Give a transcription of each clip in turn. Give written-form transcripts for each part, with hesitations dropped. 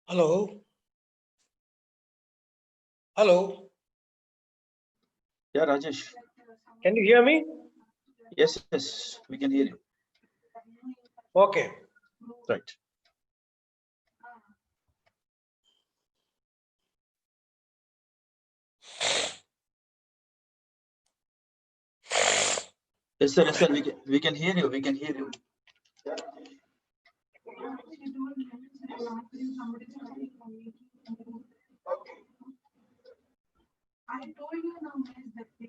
Hello. Hello. Yeah, Rajesh. Can you hear me? Yes, yes, we can hear you. Okay. Right. Yes, sir. Yes, sir. We can hear you. We can hear you. I told you now is that they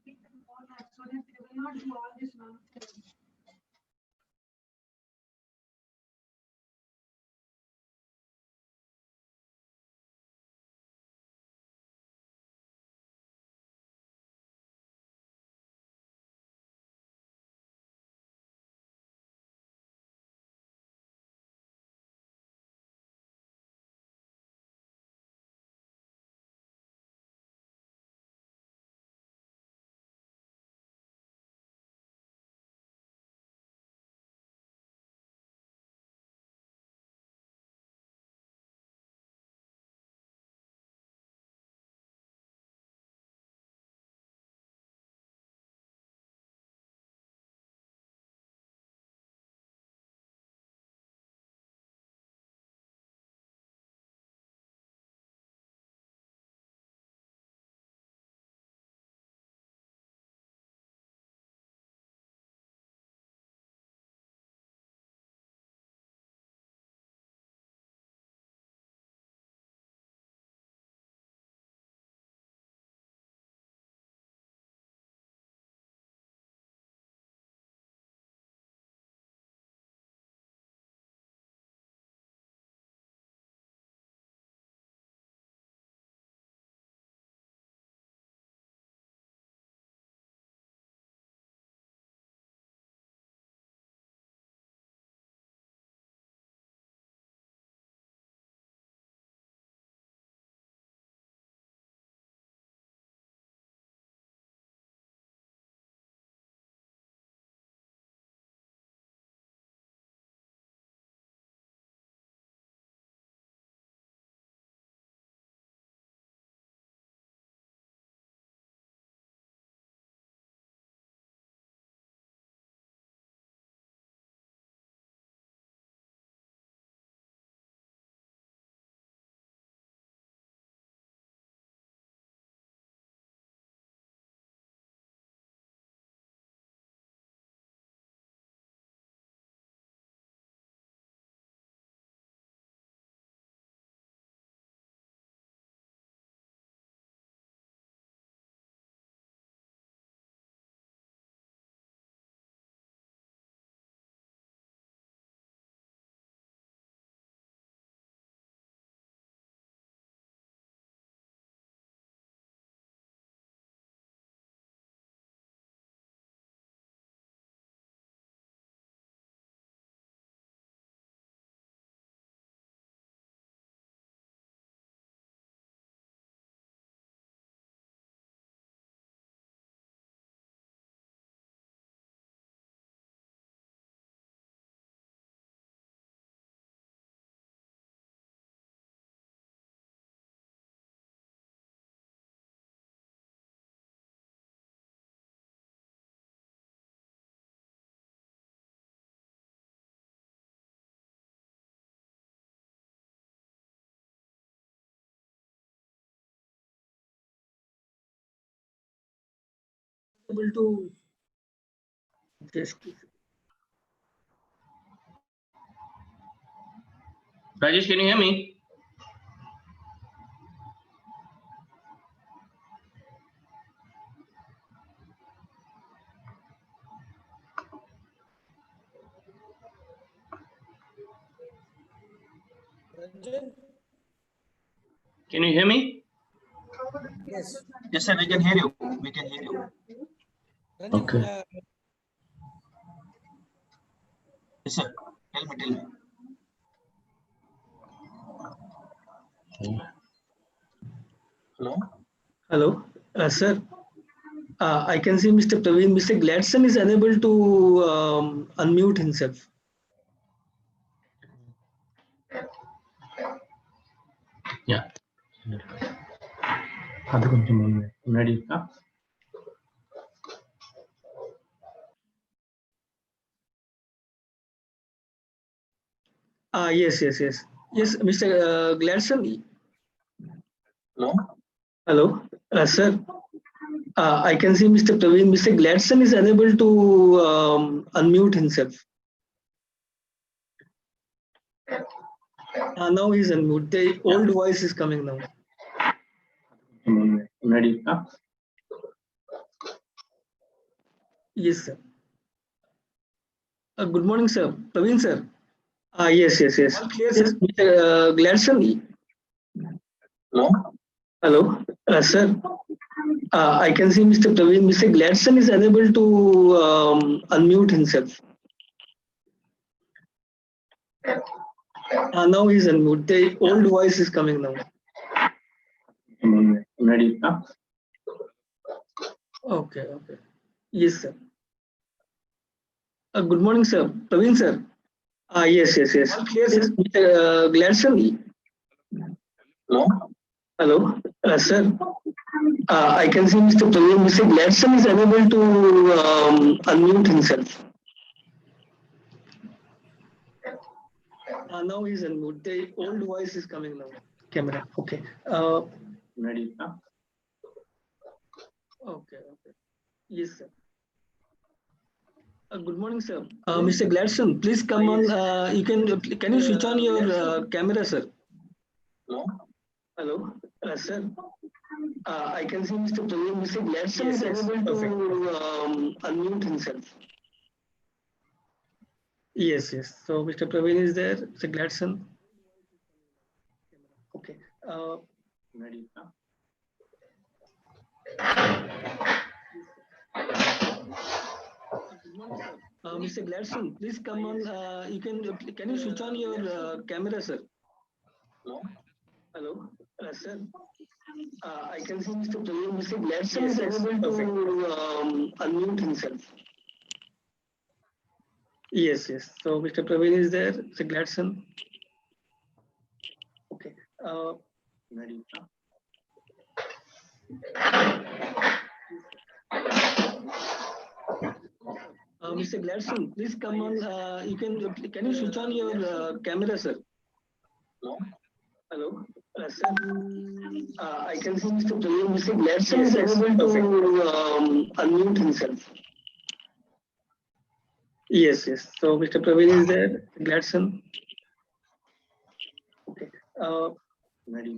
pick the format so that they will not do all this nonsense. Able to Rajesh, can you hear me? Ranjan. Can you hear me? Yes. Yes, sir, we can hear you. We can hear you. Ranjit, Okay. Yes, sir. Tell me. Hello? Hello, sir. I can see Mr. Praveen. Mr. Gladson is unable to unmute himself. Yeah. అది కొంచెం ఉన్నది. Yes, Mr. Gladson. Hello? Hello, sir. I can see Mr. Praveen. Mr. Gladson is unable to unmute himself. Now he's unmute. The old voice is coming now. ఉన్నది. Yes, sir. Good morning, sir. Praveen, sir. Yes. All clear, sir. Mr. Gladson. Hello? Hello, sir. I can see Mr. Praveen. Mr. Gladson is unable to unmute himself. Now he's unmute. The old voice is coming now. ఉన్నది. Okay. Yes, sir. Good morning, sir. Praveen, sir. Yes. All clear, sir. Mr. Gladson. Hello? Hello, sir. I can see Mr. Praveen. Mr. Gladson is unable to unmute himself. Now he's unmute. The old voice is coming now. Camera. Okay. ఉన్నది. Okay. Yes, sir. Good morning, sir. Mr. Gladson, please come on. You can you switch on your camera, sir? Hello? Hello, sir. I can see Mr. Praveen. Mr. Gladson is unable to unmute himself. Yes. So Mr. Praveen is there. Mr. Gladson. Okay. ఉన్నది. Mr. Gladson, please come on. You can you switch on your camera, sir? Hello? Hello, sir. I can see Mr. Praveen. Mr. Gladson is unable to unmute himself. Yes. So Mr. Praveen is there. Mr. Gladson. Okay. ఉన్నది. Mr. Gladson, please come on. You can you switch on your camera, sir? Hello? Hello, sir. I can see Mr. Praveen. Mr. Gladson is unable to unmute himself. Yes. So Mr. Praveen is there. Gladson. Okay. ఉన్నది.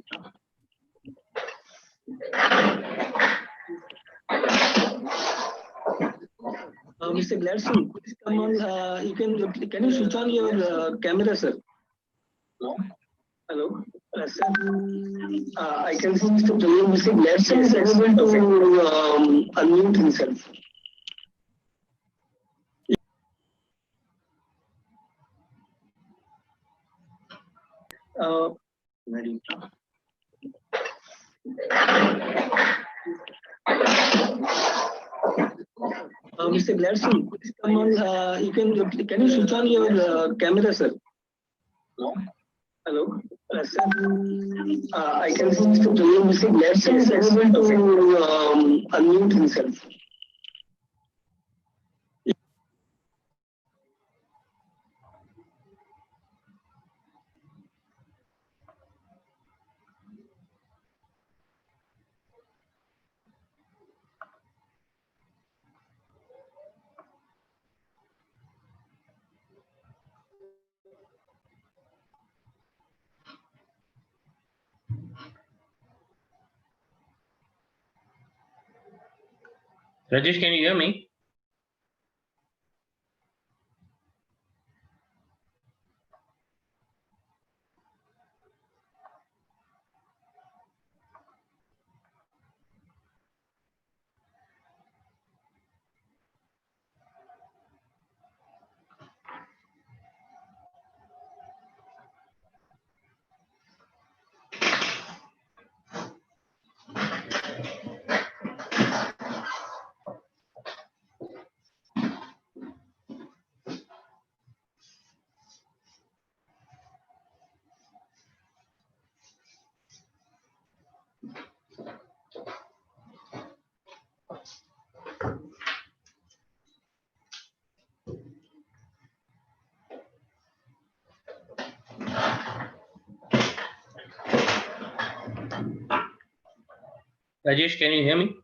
Mr. Gladson, please come on. You can you switch on your camera, sir? Hello? Hello, sir. I can see Mr. Praveen. Mr. Gladson is unable to unmute himself. ఉన్నది. Mr. Gladson, please come on. You can you switch on your camera, sir? Hello? Hello, sir. I can see Mr. Praveen. Mr. Gladson is unable to unmute himself. Rajesh, can you hear me? Rajesh, can you hear me?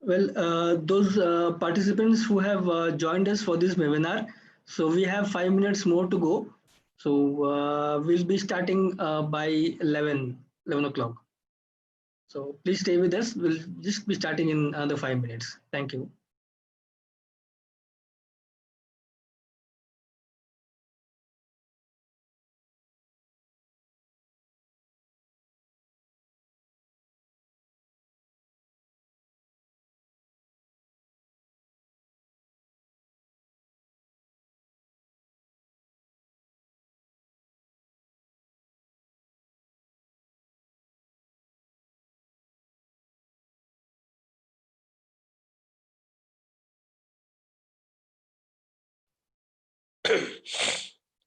Well, those participants who have joined us for this webinar, so we have 5 minutes more to go. So we'll be starting by 11 o'clock. So please stay with us. We'll just be starting in another 5 minutes. Thank you.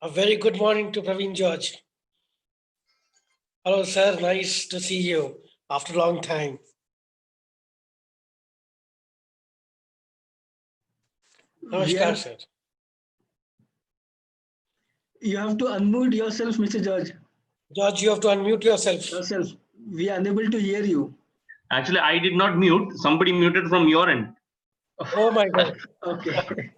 A very good morning to Praveen George. Hello, sir. Nice to see you after a long time. Namaskar, sir. You have to unmute yourself, Mr. George. George, you have to unmute yourself. Yourself. We are unable to hear you. Actually, I did not mute. Somebody muted from your end. Oh my God. Okay.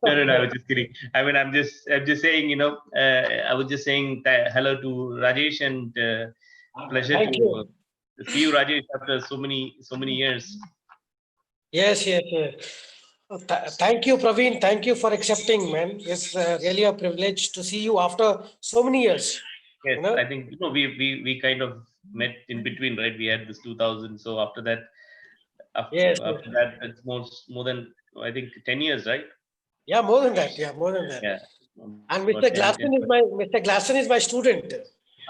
No, I was just kidding. I mean, I'm just saying, I was just saying hello to Rajesh and pleasure Thank to you. see you, Rajesh, after so many years. Yes. Thank you, Praveen. Thank you for accepting, man. It's really a privilege to see you after so many years. Yes, You know? I think we kind of met in between, right? We had this 2000. So after that, Yes. after that, it's more than, I think, 10 years, right? Yeah, more than that. Yeah, more than that. Yeah. And About Mr. 10, Mr. Glasson is my student.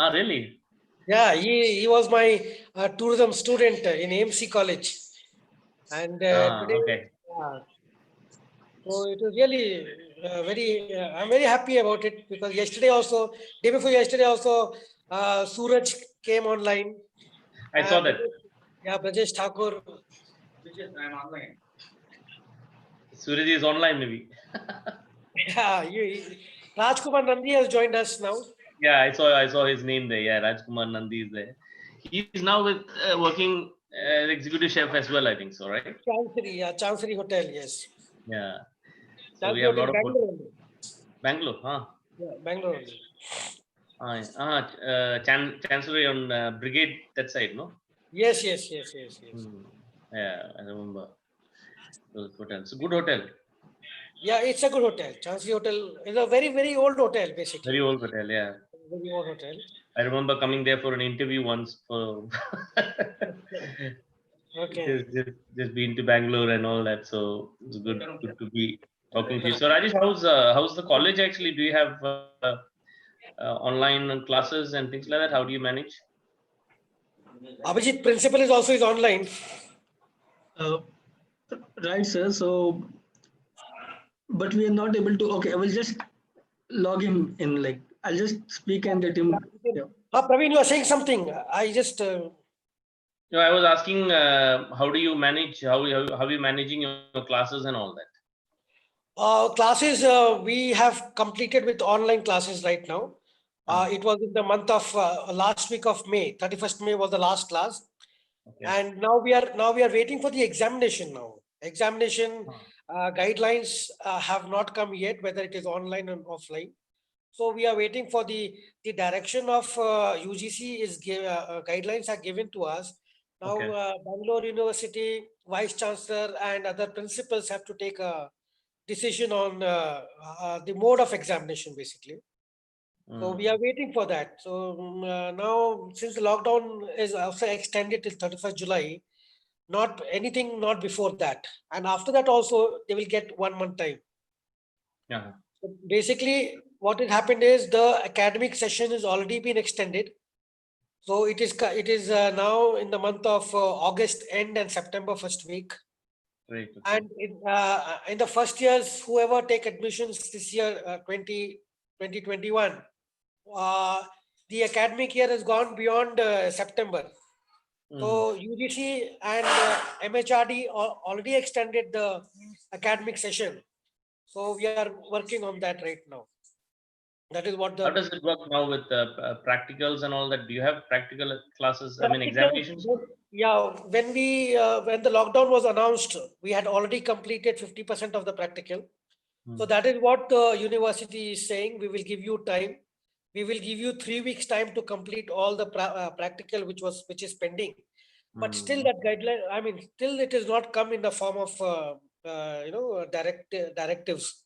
Ah, really? Yeah, he was my tourism student in AMC College. And today, Okay. so it was really I'm very happy about it because yesterday also, day before yesterday also, Suraj came online. I saw that. Yeah, Brajesh Thakur. Suraj is online maybe. Yeah, Rajkumar Nandi has joined us now. Yeah, I saw his name there. Yeah, Rajkumar Nandi is there. He's now with working as executive chef as well, I think so, right? Chancery Hotel, yes. Yeah. So we Chancery have a Hotel, lot of Bangalore only. Bangalore, huh? Yeah, Bangalore only. Chancery on Brigade that side, no? Yes. Hmm. Yeah, I remember those hotels. Good hotel, Yeah, it's a good hotel. Chancery Hotel is a very, very old hotel, basically. very old hotel. Yeah, Very old hotel. I remember coming there for an interview once. For Okay. just been to Bangalore and all that, so it's good to be talking to you. So Rajesh, how's the college actually? Do you have online classes and things like that? How do you manage? Abhijit, principal is also online. Uh, right, sir. So, but we are not able to. Okay, I will just log him in. Like, I'll just speak and let him. Yeah. Praveen, you are saying something. I just. No, I was asking, how do you manage? How are you managing your classes and all that? Classes we have completed with online classes right now. It was in the month of last week of May. 31st May was the last class, Okay. and now we are waiting for the examination now. Examination guidelines have not come yet, whether it is online or offline. So we are waiting for the direction of UGC guidelines are given to us. Now Okay. Bangalore University Vice Chancellor and other principals have to take a decision on the mode of examination, basically. So we are waiting for that. So now, since the lockdown is also extended till 31st July, not before that. And after that also, they will get 1 month time. Yeah. So basically, what has happened is the academic session has already been extended. So it is now in the month of August end and September first week. Great. Okay. And in the first years, whoever take admissions this year, 2021, the academic year has gone beyond September. So UGC and MHRD already extended the academic session. So we are working on that right now. That is what How the does it work now with practicals and all that? Do you have practical classes? I mean, practical. examinations? Yeah, when the lockdown was announced, we had already completed 50% of the practical. So that is what the university is saying. We will give you time. We will give you 3 weeks time to complete all the practical which is pending. But still that guideline, I mean, still it is not come in the form of directives.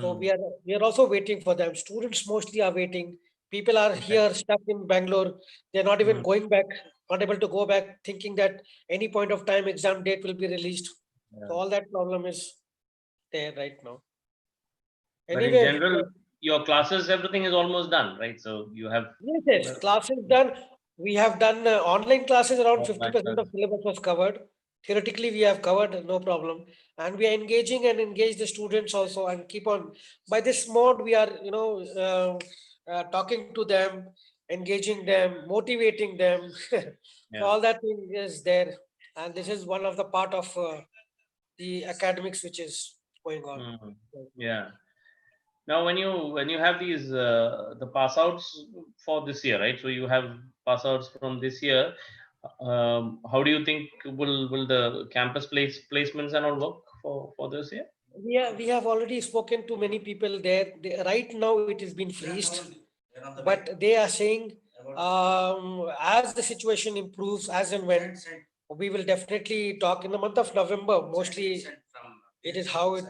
So we are also waiting for them. Students mostly are waiting. People are here stuck in Bangalore. They're not even going back, not able to go back, thinking that any point of time exam date will be released. Yeah. So all that problem is there right now. But in Anyway, general, your classes, everything is almost done, right? So you have yes, classes done. We have done online classes, around online 50% of classes. syllabus was covered. Theoretically, we have covered, no problem. And we are engaging and engage the students also and keep on. By this mode, we are, talking to them, engaging them, motivating them. So Yeah. all that thing is there. And this is one of the part of the academics which is going on. Yeah. Now, when you have these the pass outs for this year, right? So you have pass outs from this year. How do you think will the campus placements and all work for this year? We have already spoken to many people there. Right now, it has been freezed, but they are saying as the situation improves, as and when, we will definitely talk in the month of November. Mostly, it is how it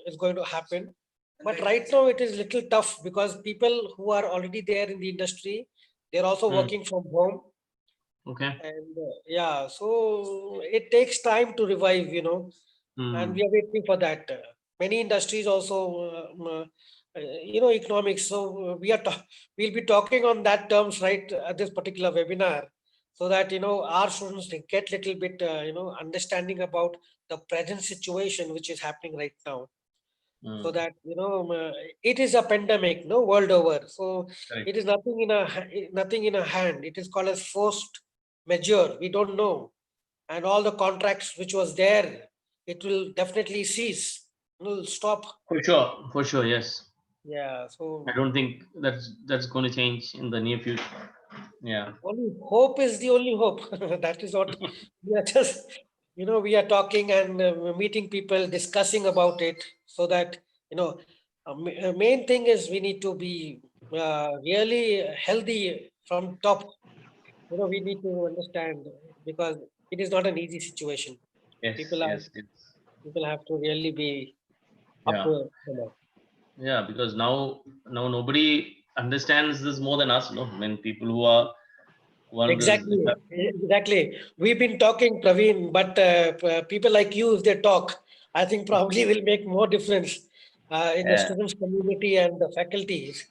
is going to happen. But right now, it is little tough because people who are already there in the industry, they're also working from home. Okay. And yeah, so it takes time to revive, and we are waiting for that. Many industries also, economics. So we'll be talking on that terms right at this particular webinar, so that our students can get little bit understanding about the present situation which is happening right now. So that it is a pandemic, no, world over. So Correct. it is nothing in a hand. It is called as forced mature, we don't know. And all the contracts which was there, it will definitely cease, it will stop. For sure, yes. Yeah, so I don't think that's going to change in the near future. Yeah, only hope is the only hope. That is what we are just, we are talking and meeting people, discussing about it, so that, main thing is we need to be really healthy from top. We need to understand, because it is not an easy situation. yes, People are yes, it's people have to really be up yeah, to the mark. yeah. Because now nobody understands this more than us. No, when people who are in this, Exactly, exactly. We've been talking, Praveen, but people like you, if they talk, I think probably will make more difference in the yeah, students' community and the faculties,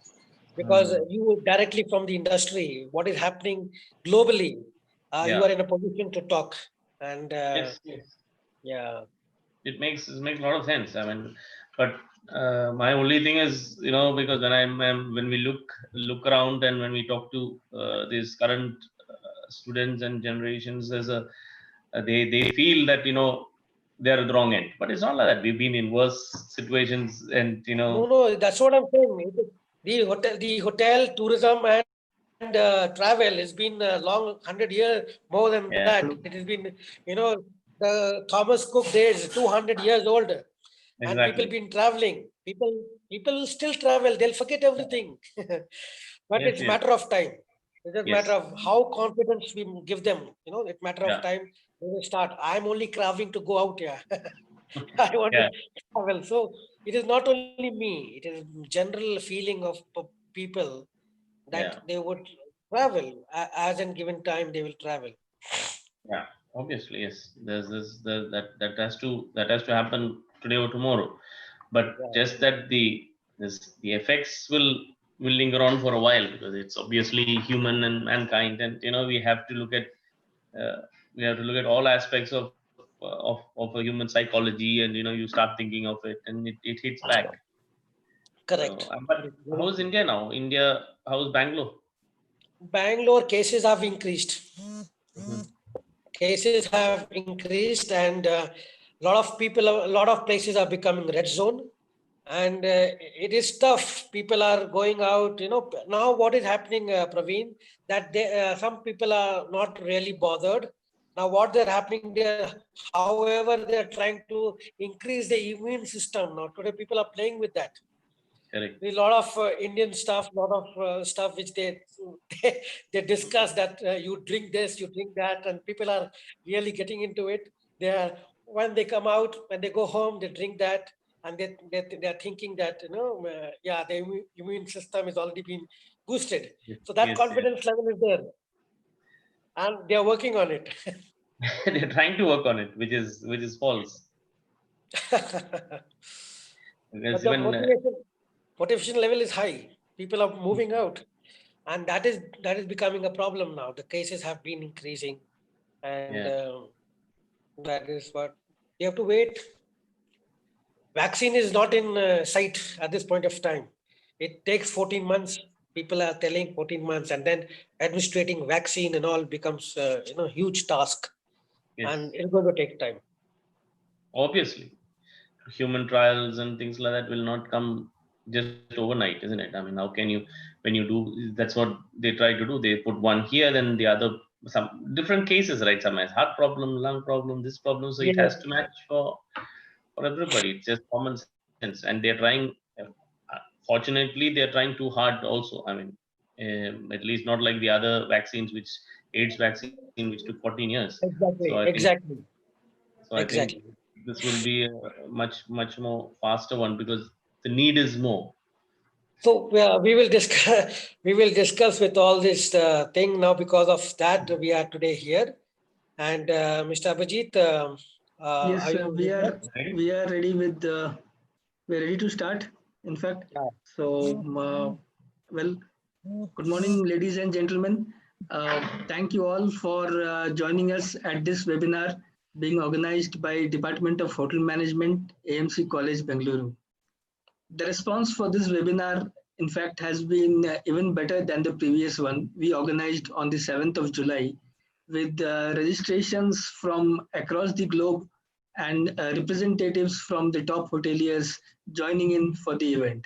because mm, you directly from the industry, what is happening globally, you yeah, are in a position to talk. And yes, yes. yeah, It makes a lot of sense. I mean, but my only thing is, because when we look around and when we talk to these current students and generations, they feel that they're at the wrong end. But it's not like that. We've been in worse situations, and no, that's what I'm saying. The hotel tourism and travel has been a long 100 years, more than yeah, that. It has been, the Thomas Cook days, 200 years old, and people exactly. been traveling. People still travel. They'll forget everything, but Yes, it's yes, matter of time. It's just matter yes, of how confidence we give them. It's matter of yeah, time. They will start. I'm only craving to go out here. I want to yeah, travel. So it is not only me. It is general feeling of people yeah, that they would travel as in given time. They will travel. yeah. Obviously, yes. There's this that has to happen today or tomorrow. But Yeah, just that the effects will linger on for a while, because it's obviously human and mankind, and we have to look at uh, all aspects of a human psychology, and you start thinking of it, and it hits back. So, correct. but Correct. Very how's true. India now? How's Bangalore? Bangalore cases have increased. Mhm. Cases have increased, and a lot of places are becoming red zone. And it is tough. People are going out. Now what is happening, Praveen? That some people are not really bothered. Now what they're happening there, however, they're trying to increase the immune system. Now today people are playing with that. Correct. There's a lot of Indian stuff, lot of stuff which they discuss, that you drink this, you drink that, and people are really getting into it. They are, when they come out, when they go home, they drink that, and they're thinking that yeah, the immune system has already been boosted. Yes, So that yes, yes. confidence level is there, and they are working on it. They're trying to work on it, which is false. But Because the even motivation level is high. People are moving out, and that is becoming a problem now. The cases have been increasing, and yeah, that is what you have to wait. Vaccine is not in sight at this point of time. It takes 14 months. People are telling 14 months, and then administrating vaccine and all becomes huge task, yes, and it's going to take time. obviously. Human trials and things like that will not come just overnight, isn't it? I mean, how can you, when you do, that's what they try to do. They put one here, then the other, some different cases, right? Some has heart problem, lung problem, this problem. So it Yeah, has to match for everybody. It's just common sense, and they're trying. Fortunately, they're trying too hard. Also, I mean, at least not like the other vaccines, which AIDS vaccine, which took 14 years. So I exactly, think exactly, so I think exactly. this will be a much more faster one, because the need is more. So we will discuss. We will discuss with all this thing now. Because of that, we are today here. And Mr. Abhijit, are Yes, you we with are us? Right? we are ready with we're ready to start. In fact, Yeah. so well, good morning, ladies and gentlemen. Thank you all for joining us at this webinar being organized by Department of Hotel Management, AMC College, Bengaluru. The response for this webinar, in fact, has been even better than the previous one we organized on the 7th of July, with registrations from across the globe and representatives from the top hoteliers joining in for the event.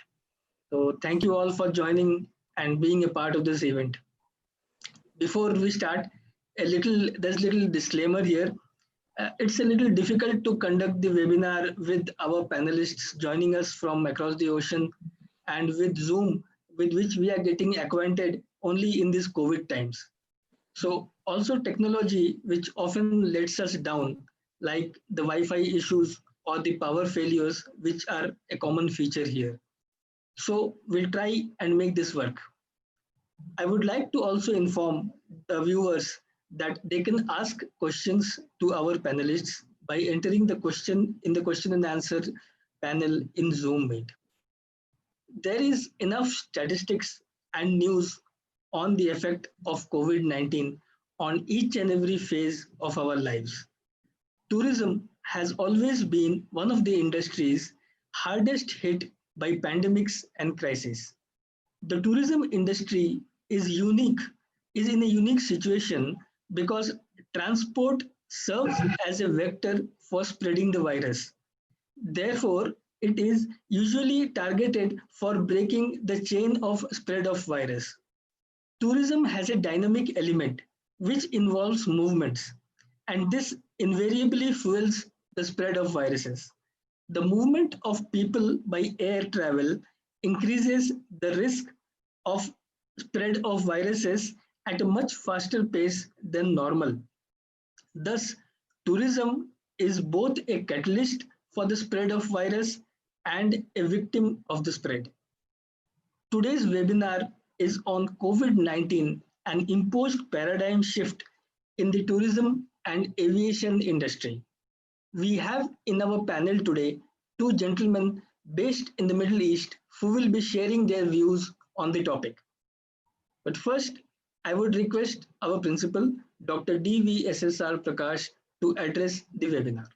So thank you all for joining and being a part of this event. Before we start, there's little disclaimer here. It's a little difficult to conduct the webinar with our panelists joining us from across the ocean and with Zoom, with which we are getting acquainted only in these COVID times. So also technology, which often lets us down, like the Wi-Fi issues or the power failures, which are a common feature here. So we'll try and make this work. I would like to also inform the viewers that they can ask questions to our panelists by entering the question in the question and answer panel in Zoom Meet. There is enough statistics and news on the effect of COVID-19 on each and every phase of our lives. Tourism has always been one of the industries hardest hit by pandemics and crises. The tourism industry is in a unique situation because transport serves as a vector for spreading the virus. Therefore, it is usually targeted for breaking the chain of spread of virus. Tourism has a dynamic element which involves movements, and this invariably fuels the spread of viruses. The movement of people by air travel increases the risk of spread of viruses at a much faster pace than normal. Thus, tourism is both a catalyst for the spread of virus and a victim of the spread. Today's webinar is on COVID-19, an imposed paradigm shift in the tourism and aviation industry. We have in our panel today two gentlemen based in the Middle East who will be sharing their views on the topic. But first, I would request our principal, Dr. D.V.S.S.R. Prakash, to address the webinar.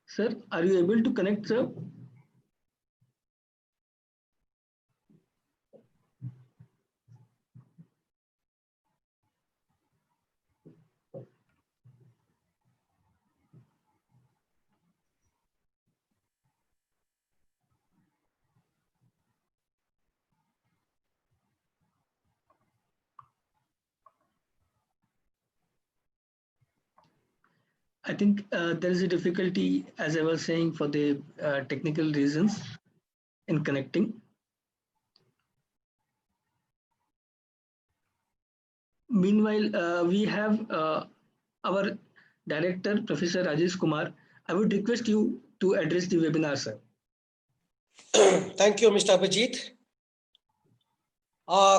Sir, are you able to connect, sir? I think there is a difficulty, as I was saying, for the technical reasons in connecting. Meanwhile, we have our director, Professor Rajesh Kumar. I would request you to address the webinar, sir. Thank you, Mr. Abhijit.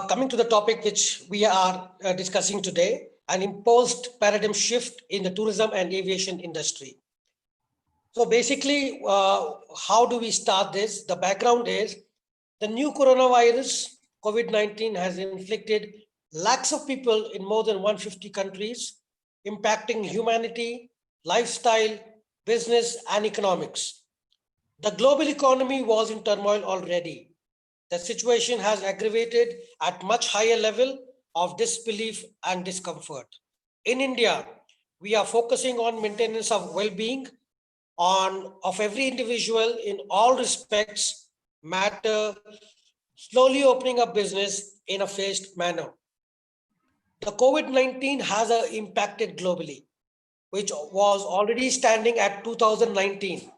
Coming to the topic which we are discussing today, an imposed paradigm shift in the tourism and aviation industry. So basically, how do we start this? The background is the new coronavirus, COVID-19, has inflicted lakhs of people in more than 150 countries, impacting humanity, lifestyle, business, and economics. The global economy was in turmoil already. The situation has aggravated at much higher level of disbelief and discomfort. In India, we are focusing on maintenance of well-being of every individual in all respects matter, slowly opening up business in a phased manner. The COVID-19 has impacted globally, which was already standing at 2019.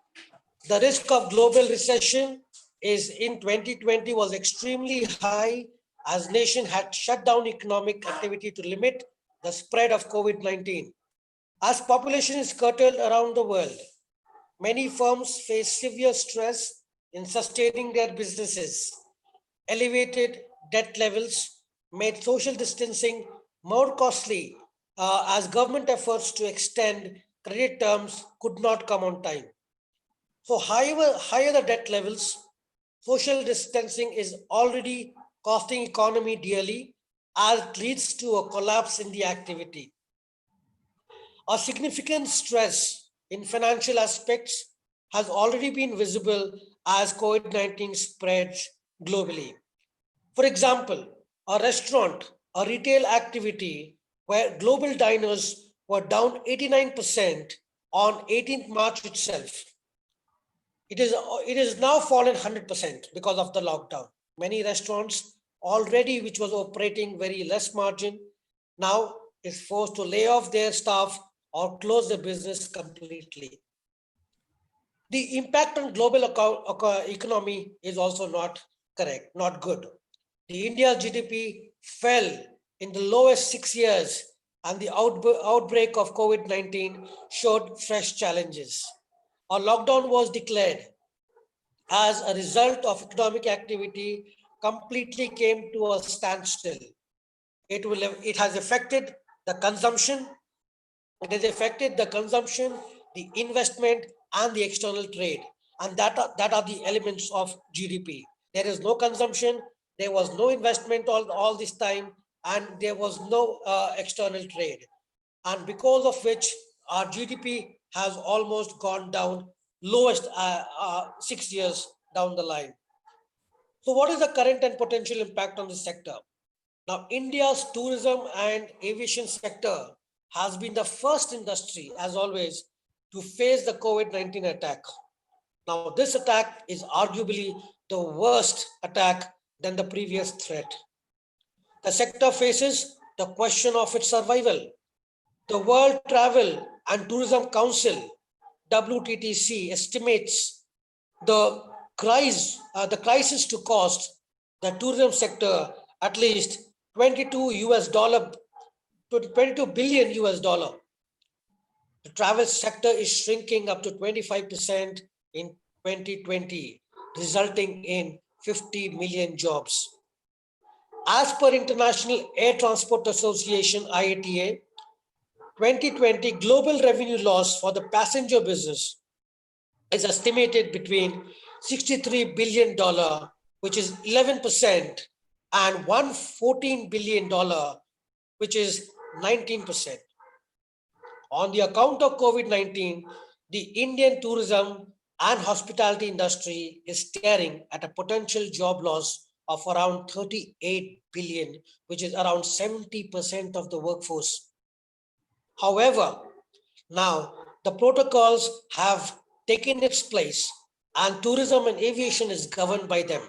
The risk of global recession is in 2020 was extremely high as nation had shut down economic activity to limit the spread of COVID-19. As population is curtailed around the world, many firms face severe stress in sustaining their businesses. Elevated debt levels made social distancing more costly as government efforts to extend credit terms could not come on time. So higher the debt levels, social distancing is already costing economy dearly as it leads to a collapse in the activity. A significant stress in financial aspects has already been visible as COVID-19 spreads globally. For example, a restaurant, a retail activity where global diners were down 89% on 18th March itself. It is now fallen 100% because of the lockdown. Many restaurants already, which was operating very less margin, now is forced to lay off their staff or close the business completely. The impact on global economy is also not correct, not good. The India's GDP fell in the lowest 6 years, and the outbreak of COVID-19 showed fresh challenges. A lockdown was declared as a result of economic activity completely came to a standstill. It has affected the consumption, it has affected the consumption, the investment, and the external trade. And that are the elements of GDP. There is no consumption, there was no investment all this time, and there was no external trade. And because of which our GDP has almost gone down lowest 6 years down the line. So what is the current and potential impact on this sector? Now, India's tourism and aviation sector has been the first industry, as always, to face the COVID-19 attack. Now, this attack is arguably the worst attack than the previous threat. The sector faces the question of its survival. The World Travel and Tourism Council, WTTC, estimates the crisis to cost the tourism sector at least 22 billion US dollar. The travel sector is shrinking up to 25% in 2020, resulting in 50 million jobs. As per International Air Transport Association, IATA, 2020 global revenue loss for the passenger business is estimated between $63 billion, which is 11%, and $114 billion, which is 19%. On the account of COVID-19, the Indian tourism and hospitality industry is staring at a potential job loss of around 38 billion, which is around 70% of the workforce. However, now the protocols have taken its place and tourism and aviation is governed by them.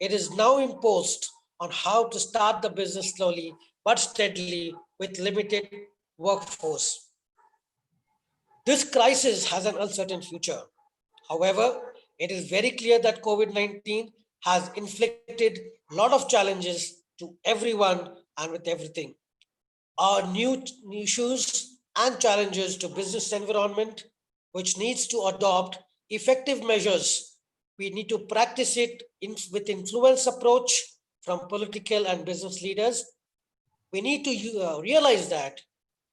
It is now imposed on how to start the business slowly but steadily with limited workforce. This crisis has an uncertain future. However, it is very clear that COVID-19 has inflicted a lot of challenges to everyone and with everything. Our new issues and challenges to business environment, which needs to adopt effective measures. We need to practice it with influence approach from political and business leaders. We need to realize that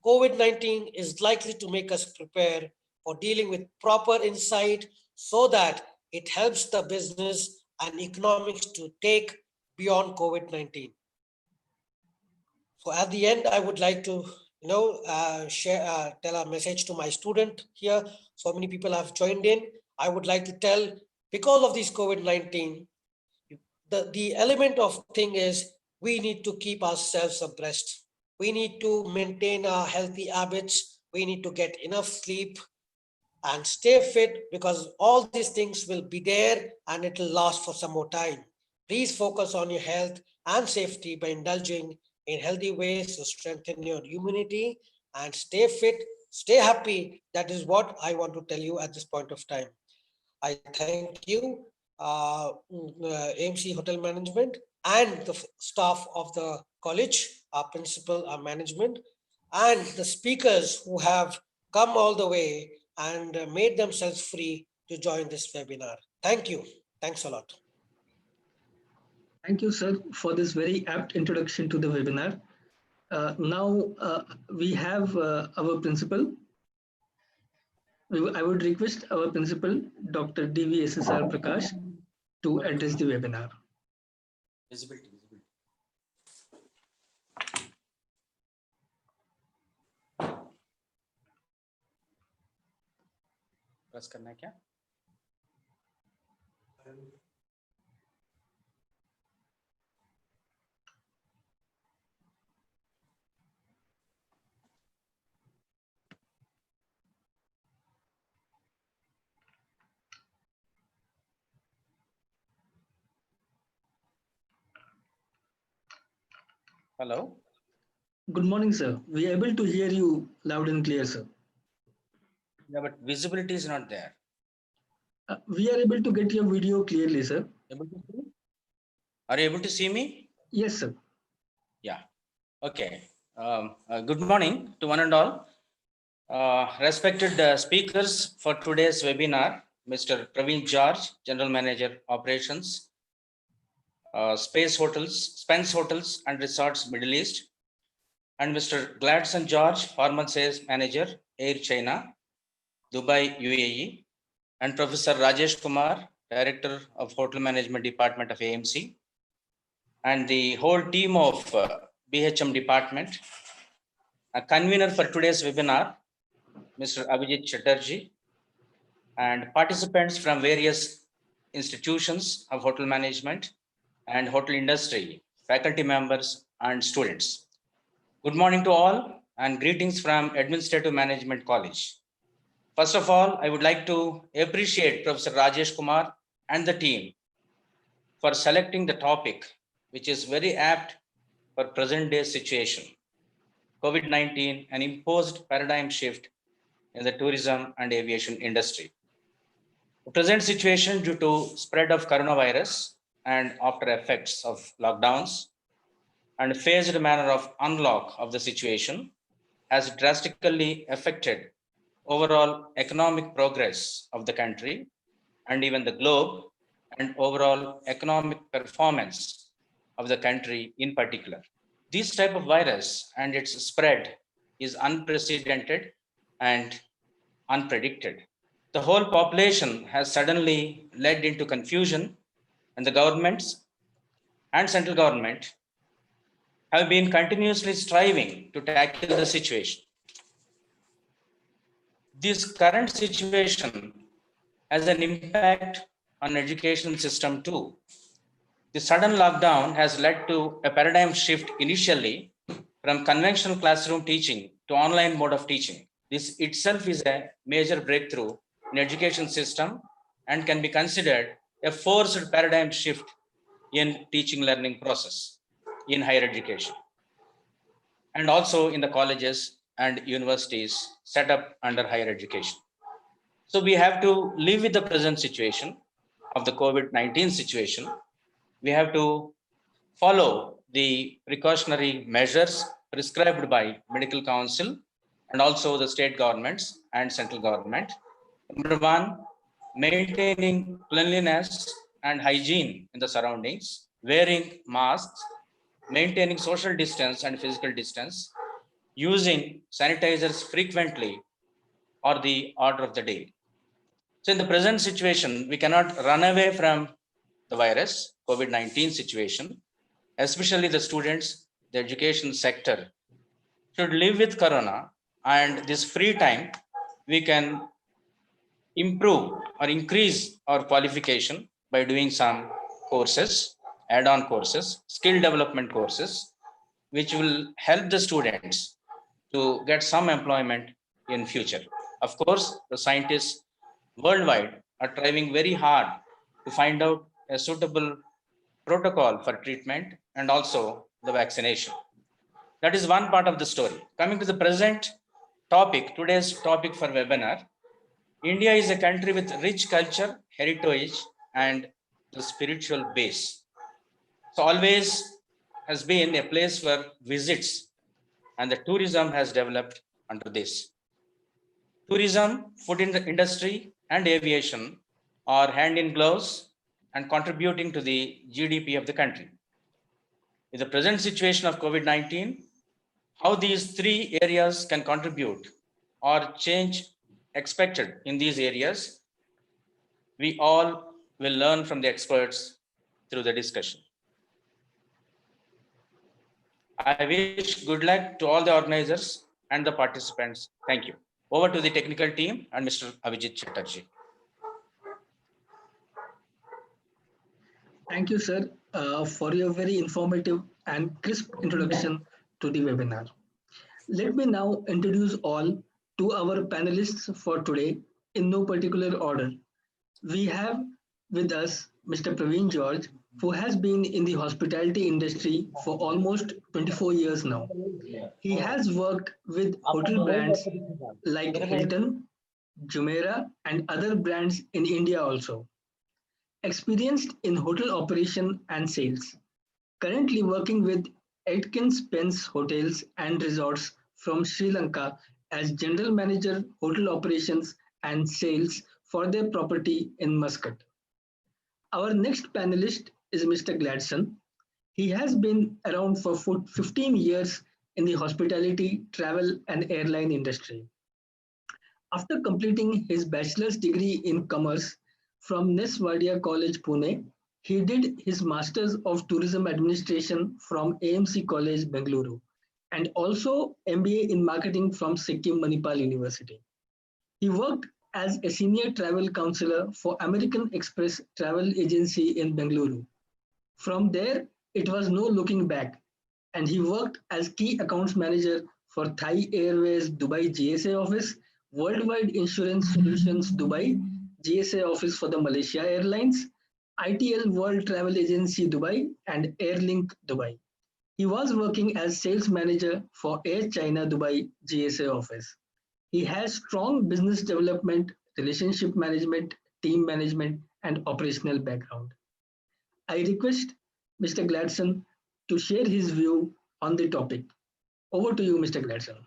COVID-19 is likely to make us prepare for dealing with proper insight so that it helps the business and economics to take beyond COVID-19. So at the end, I would like to tell a message to my student here. So many people have joined in. I would like to tell, because of this COVID-19, the element of thing is we need to keep ourselves abreast. We need to maintain our healthy habits. We need to get enough sleep and stay fit, because all these things will be there and it will last for some more time. Please focus on your health and safety by indulging in healthy ways to strengthen your immunity and stay fit, stay happy. That is what I want to tell you at this point of time. I thank you, AMC Hotel Management and the staff of the college, our principal, our management, and the speakers who have come all the way and made themselves free to join this webinar. Thank you. Thanks a lot. Thank you, sir, for this very apt introduction to the webinar. Now we have our principal. I would request our principal, Dr. DVSSR Prakash, to address the webinar. Visibility. Press करना है क्या? Hello. Good morning, sir. We are able to hear you loud and clear, sir. Yeah, but visibility is not there. We are able to get your video clearly, sir. Able to see? Are you able to see me? Yes, sir. Yeah. Okay. Good morning to one and all. Respected speakers for today's webinar, Mr. Praveen George, General Manager Operations, Spence Hotels and Resorts, Middle East, and Mr. Gladson George, former Sales Manager, Air China, Dubai, UAE, and Professor Rajesh Kumar, Director of Hotel Management Department of AMC, and the whole team of BHM Department. A convener for today's webinar, Mr. Abhijit Chatterjee, and participants from various institutions of hotel management and hotel industry, faculty members and students. Good morning to all and greetings from Administrative Management College. First of all, I would like to appreciate Professor Rajesh Kumar and the team for selecting the topic, which is very apt for present day situation. COVID-19, an imposed paradigm shift in the tourism and aviation industry. The present situation due to spread of coronavirus and after effects of lockdowns and phased manner of unlock of the situation has drastically affected overall economic progress of the country and even the globe and overall economic performance of the country in particular. This type of virus and its spread is unprecedented and unpredicted. The whole population has suddenly led into confusion, and the governments and central government have been continuously striving to tackle the situation. This current situation has an impact on education system too. The sudden lockdown has led to a paradigm shift initially from conventional classroom teaching to online mode of teaching. This itself is a major breakthrough in education system and can be considered a forced paradigm shift in teaching learning process in higher education and also in the colleges and universities set up under higher education. So we have to live with the present situation of the COVID-19 situation. We have to follow the precautionary measures prescribed by Medical Council and also the state governments and central government. Number one, maintaining cleanliness and hygiene in the surroundings, wearing masks, maintaining social distance and physical distance, using sanitizers frequently or the order of the day. So in the present situation, we cannot run away from the virus, COVID-19 situation, especially the students, the education sector should live with Corona, and this free time, we can improve or increase our qualification by doing some courses, add-on courses, skill development courses, which will help the students to get some employment in future. Of course, the scientists worldwide are trying very hard to find out a suitable protocol for treatment and also the vaccination. That is one part of the story. Coming to the present topic, today's topic for webinar, India is a country with rich culture, heritage, and the spiritual base. So always has been a place for visits, and the tourism has developed under this. Tourism, food industry, and aviation are hand in gloves and contributing to the GDP of the country. In the present situation of COVID-19, how these three areas can contribute or change expected in these areas, we all will learn from the experts through the discussion. I wish good luck to all the organizers and the participants. Thank you. Over to the technical team and Mr. Avijit Chatterjee. Thank you, sir, for your very informative and crisp introduction to the webinar. Let me now introduce all to our panelists for today in no particular order. We have with us Mr. Praveen George, who has been in the hospitality industry for almost 24 years now. He has worked with hotel brands like Hilton, Jumeirah, and other brands in India also. Experienced in hotel operation and sales. Currently working with Atkins Spence Hotels and Resorts from Sri Lanka as General Manager Hotel Operations and Sales for their property in Muscat. Our next panelist is Mr. Gladson. He has been around for 15 years in the hospitality, travel, and airline industry. After completing his bachelor's degree in commerce from Neswadia College, Pune, he did his master's of tourism administration from AMC College, Bengaluru, and also MBA in marketing from Sikkim Manipal University. He worked as a senior travel counselor for American Express Travel Agency in Bengaluru. From there, it was no looking back, and he worked as key accounts manager for Thai Airways Dubai GSA office, Worldwide Insurance Solutions Dubai GSA office for the Malaysia Airlines, ITL World Travel Agency Dubai, and Airlink Dubai. He was working as sales manager for Air China Dubai GSA office. He has strong business development, relationship management, team management, and operational background. I request Mr. Gladson to share his view on the topic. Over to you, Mr. Gladson.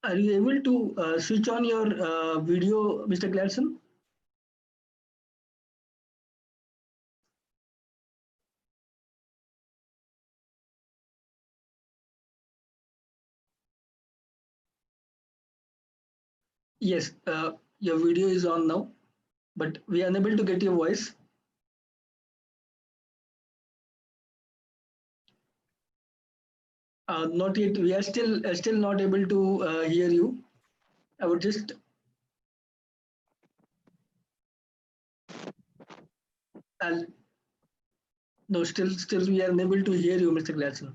Are you able to switch on your video, Mr. Gladson? Yes, your video is on now, but we are unable to get your voice. Not yet. We are still not able to hear you. I would just I'll, no, still we are unable to hear you, Mr. Gladson.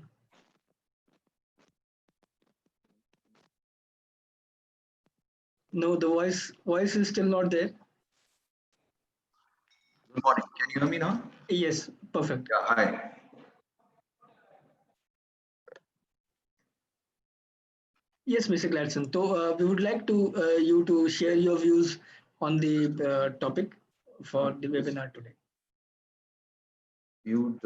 No, the voice is still not there. Good morning. Can you hear me now? Yes, perfect. Yeah, hi. Yes, Mr. Gladson. So we would like to you to share your views on the topic for the webinar today. Viewed.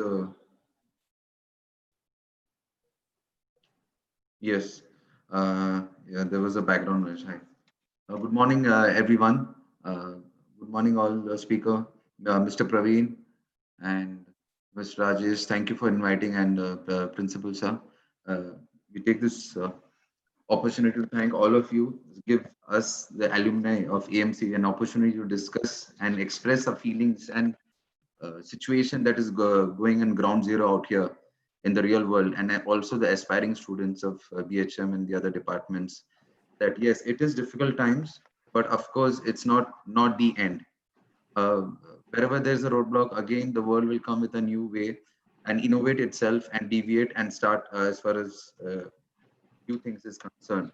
Yes. Yeah, there was a background noise. Hi. Good morning, everyone. Good morning, all the speaker, Mr. Praveen and Mr. Rajesh. Thank you for inviting and Principal Sir. We take this opportunity to thank all of you, give us the alumni of AMC an opportunity to discuss and express our feelings and situation that is going in ground zero out here in the real world, and also the aspiring students of BHM and the other departments, that yes, it is difficult times, but of course it's not the end. Wherever there's a roadblock, again the world will come with a new way and innovate itself and deviate and start as far as few things is concerned.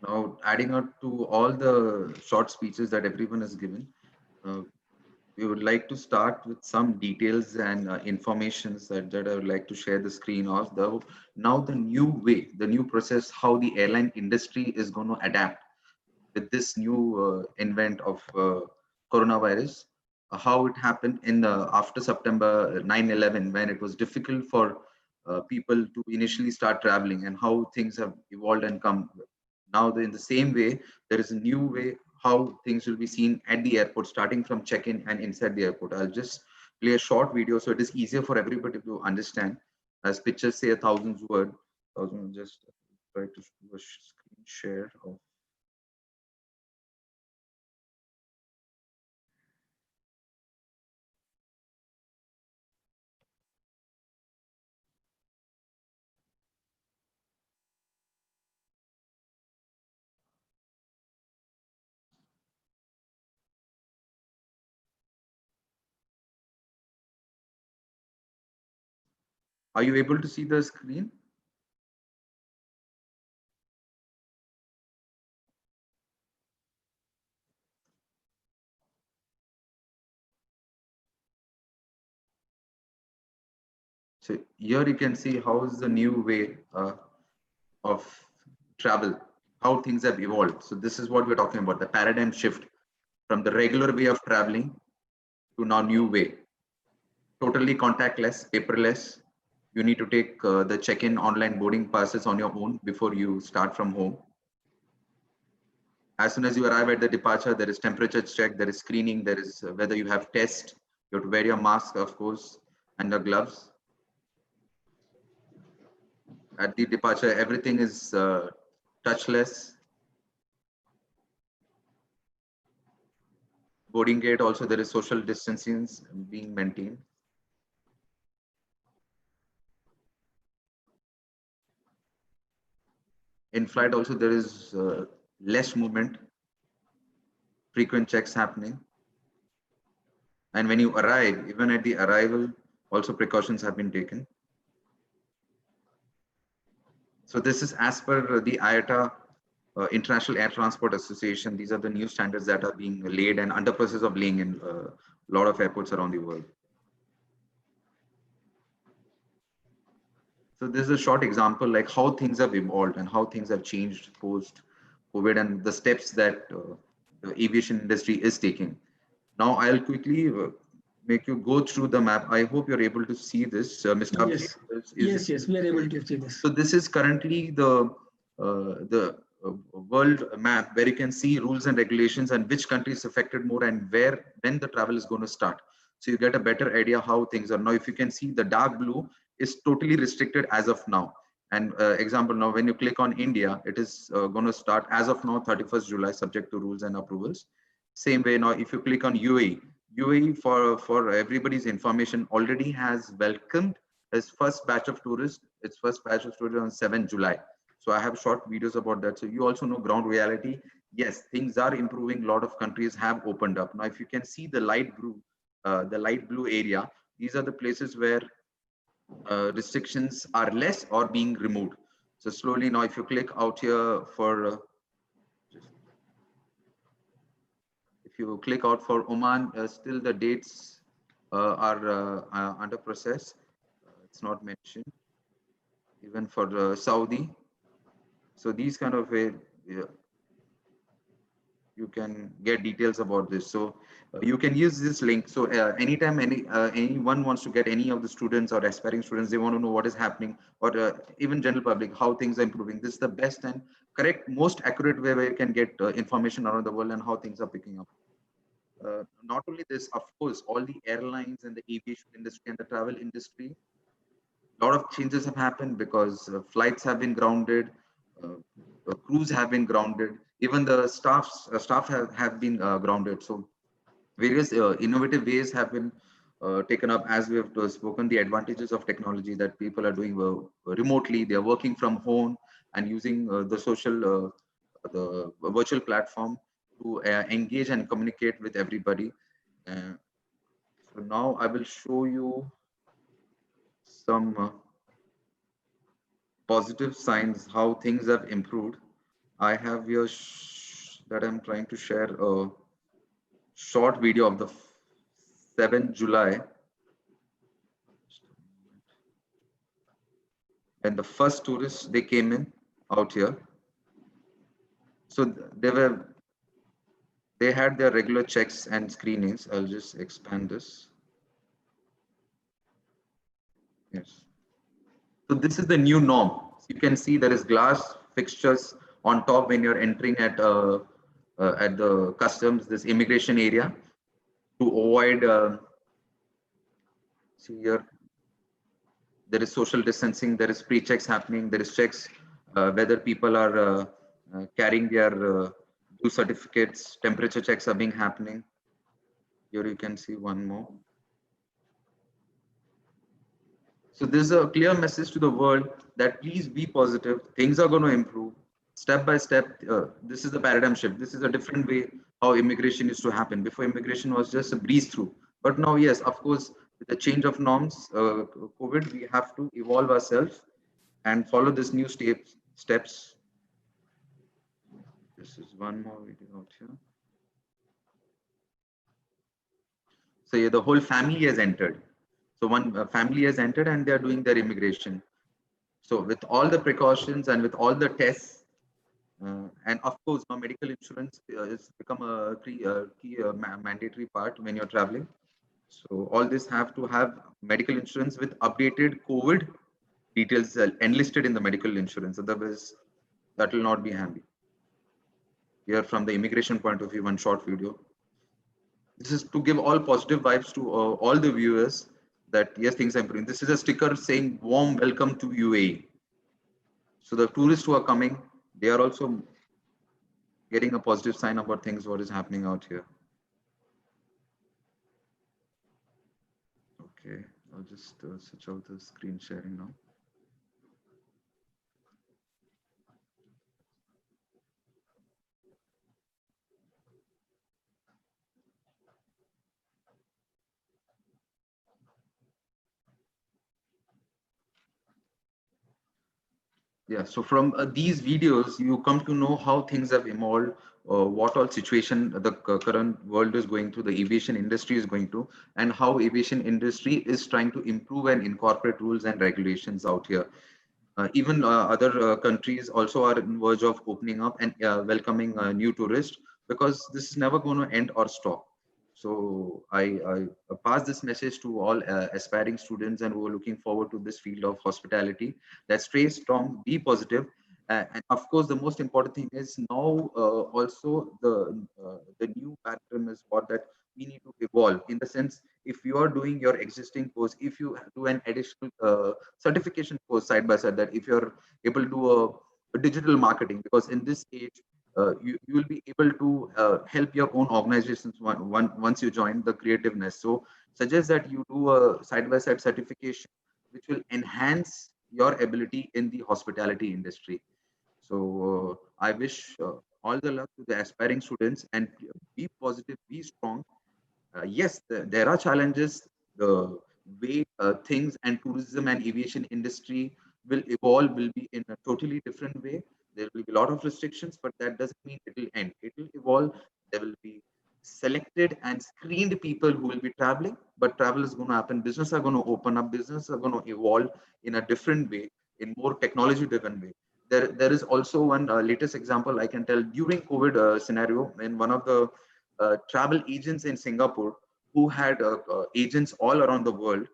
Now, adding up to all the short speeches that everyone has given, we would like to start with some details and informations that I would like to share the screen of the new way, the new process, how the airline industry is going to adapt with this new invent of coronavirus, how it happened in the after September 9/11, when it was difficult for people to initially start traveling, and how things have evolved and come. Now, in the same way, there is a new way how things will be seen at the airport, starting from check-in and inside the airport. I'll just play a short video so it is easier for everybody to understand. As pictures say 1,000 words, just try to do a screen share of. Are you able to see the screen? So here you can see how is the new way of travel, how things have evolved. So this is what we're talking about, the paradigm shift from the regular way of traveling to now new way. Totally contactless, paperless. You need to take the check-in online boarding passes on your own before you start from home. As soon as you arrive at the departure, there is temperature check, there is screening, there is whether you have test, you have to wear your mask, of course, and the gloves. At the departure, everything is touchless. Boarding gate also, there is social distancing being maintained. In flight also, there is less movement, frequent checks happening. And when you arrive, even at the arrival, also precautions have been taken. So this is as per the IATA, International Air Transport Association. These are the new standards that are being laid and under process of laying in a lot of airports around the world. So this is a short example like how things have evolved and how things have changed post COVID and the steps that the aviation industry is taking. Now I'll quickly make you go through the map. I hope you're able to see this, Mr. Yes. Abhijit. Yes, we are able to see this. So this is currently the world map where you can see rules and regulations and which country is affected more and when the travel is going to start. So you get a better idea how things are. Now, if you can see, the dark blue is totally restricted as of now. And example, now when you click on India, it is going to start as of now, 31st July, subject to rules and approvals. Same way now, if you click on UAE for everybody's information already has welcomed its first batch of tourists. Its first batch of tourists on 7th July. So I have short videos about that. So you also know ground reality. Yes, things are improving. A lot of countries have opened up. Now, if you can see the light blue area, these are the places where restrictions are less or being removed. So slowly now, if you click out here for, if you click out for Oman, still the dates are under process. It's not mentioned. Even for Saudi. So these kind of way, you can get details about this. So you can use this link. So anytime anyone wants to get any of the students or aspiring students, they want to know what is happening, or even general public, how things are improving. This is the best and correct, most accurate way where you can get information around the world and how things are picking up. Not only this, of course, all the airlines and the aviation industry and the travel industry, a lot of changes have happened because flights have been grounded, crews have been grounded, even the staff have been grounded. So various innovative ways have been taken up, as we have spoken, the advantages of technology that people are doing remotely. They are working from home and using the virtual platform to engage and communicate with everybody. So now I will show you some positive signs, how things have improved. I have here that I'm trying to share a short video of the 7 July, when the first tourists they came in out here. So they had their regular checks and screenings. I'll just expand this. Yes. So this is the new norm. You can see there is glass fixtures on top when you're entering at the customs, this immigration area, to avoid. See here, there is social distancing. There is pre-checks happening. There is checks whether people are carrying their due certificates. Temperature checks are being happening. Here you can see one more. So there's a clear message to the world that please be positive. Things are going to improve step by step. This is the paradigm shift. This is a different way how immigration used to happen. Before, immigration was just a breeze through. But now, yes, of course, with the change of norms, COVID, we have to evolve ourselves and follow this new steps. This is one more video out here. So yeah, the whole family has entered. So one family has entered and they are doing their immigration. So with all the precautions and with all the tests, and of course, now medical insurance has become a key mandatory part when you're traveling. So all this have to have medical insurance with updated COVID details enlisted in the medical insurance. Otherwise, that will not be handy. Here, from the immigration point of view, one short video. This is to give all positive vibes to all the viewers that yes, things are improving. This is a sticker saying warm welcome to UAE. So the tourists who are coming, they are also getting a positive sign about things, what is happening out here. Okay, I'll just switch out the screen sharing now. Yeah, so from these videos, you come to know how things have evolved, what all situation the current world is going through, the aviation industry is going to, and how aviation industry is trying to improve and incorporate rules and regulations out here. Even other countries also are in verge of opening up and welcoming new tourists because this is never going to end or stop. So I pass this message to all aspiring students and who are looking forward to this field of hospitality, that stay strong, be positive. And of course, the most important thing is now also the new pattern is what that we need to evolve in the sense, if you are doing your existing course, if you do an additional certification course side by side, that if you're able to do a digital marketing, because in this age, you will be able to help your own organizations once you join the creativeness. So suggest that you do a side by side certification, which will enhance your ability in the hospitality industry. So I wish all the luck to the aspiring students and be positive, be strong. Yes, there are challenges. The way things and tourism and aviation industry will evolve will be in a totally different way. There will be a lot of restrictions, but that doesn't mean it will end. It will evolve. There will be selected and screened people who will be traveling, but travel is going to happen. Business are going to open up. Business are going to evolve in a different way, in more technology-driven way. There is also one latest example I can tell during COVID scenario, when one of the travel agents in Singapore who had agents all around the world,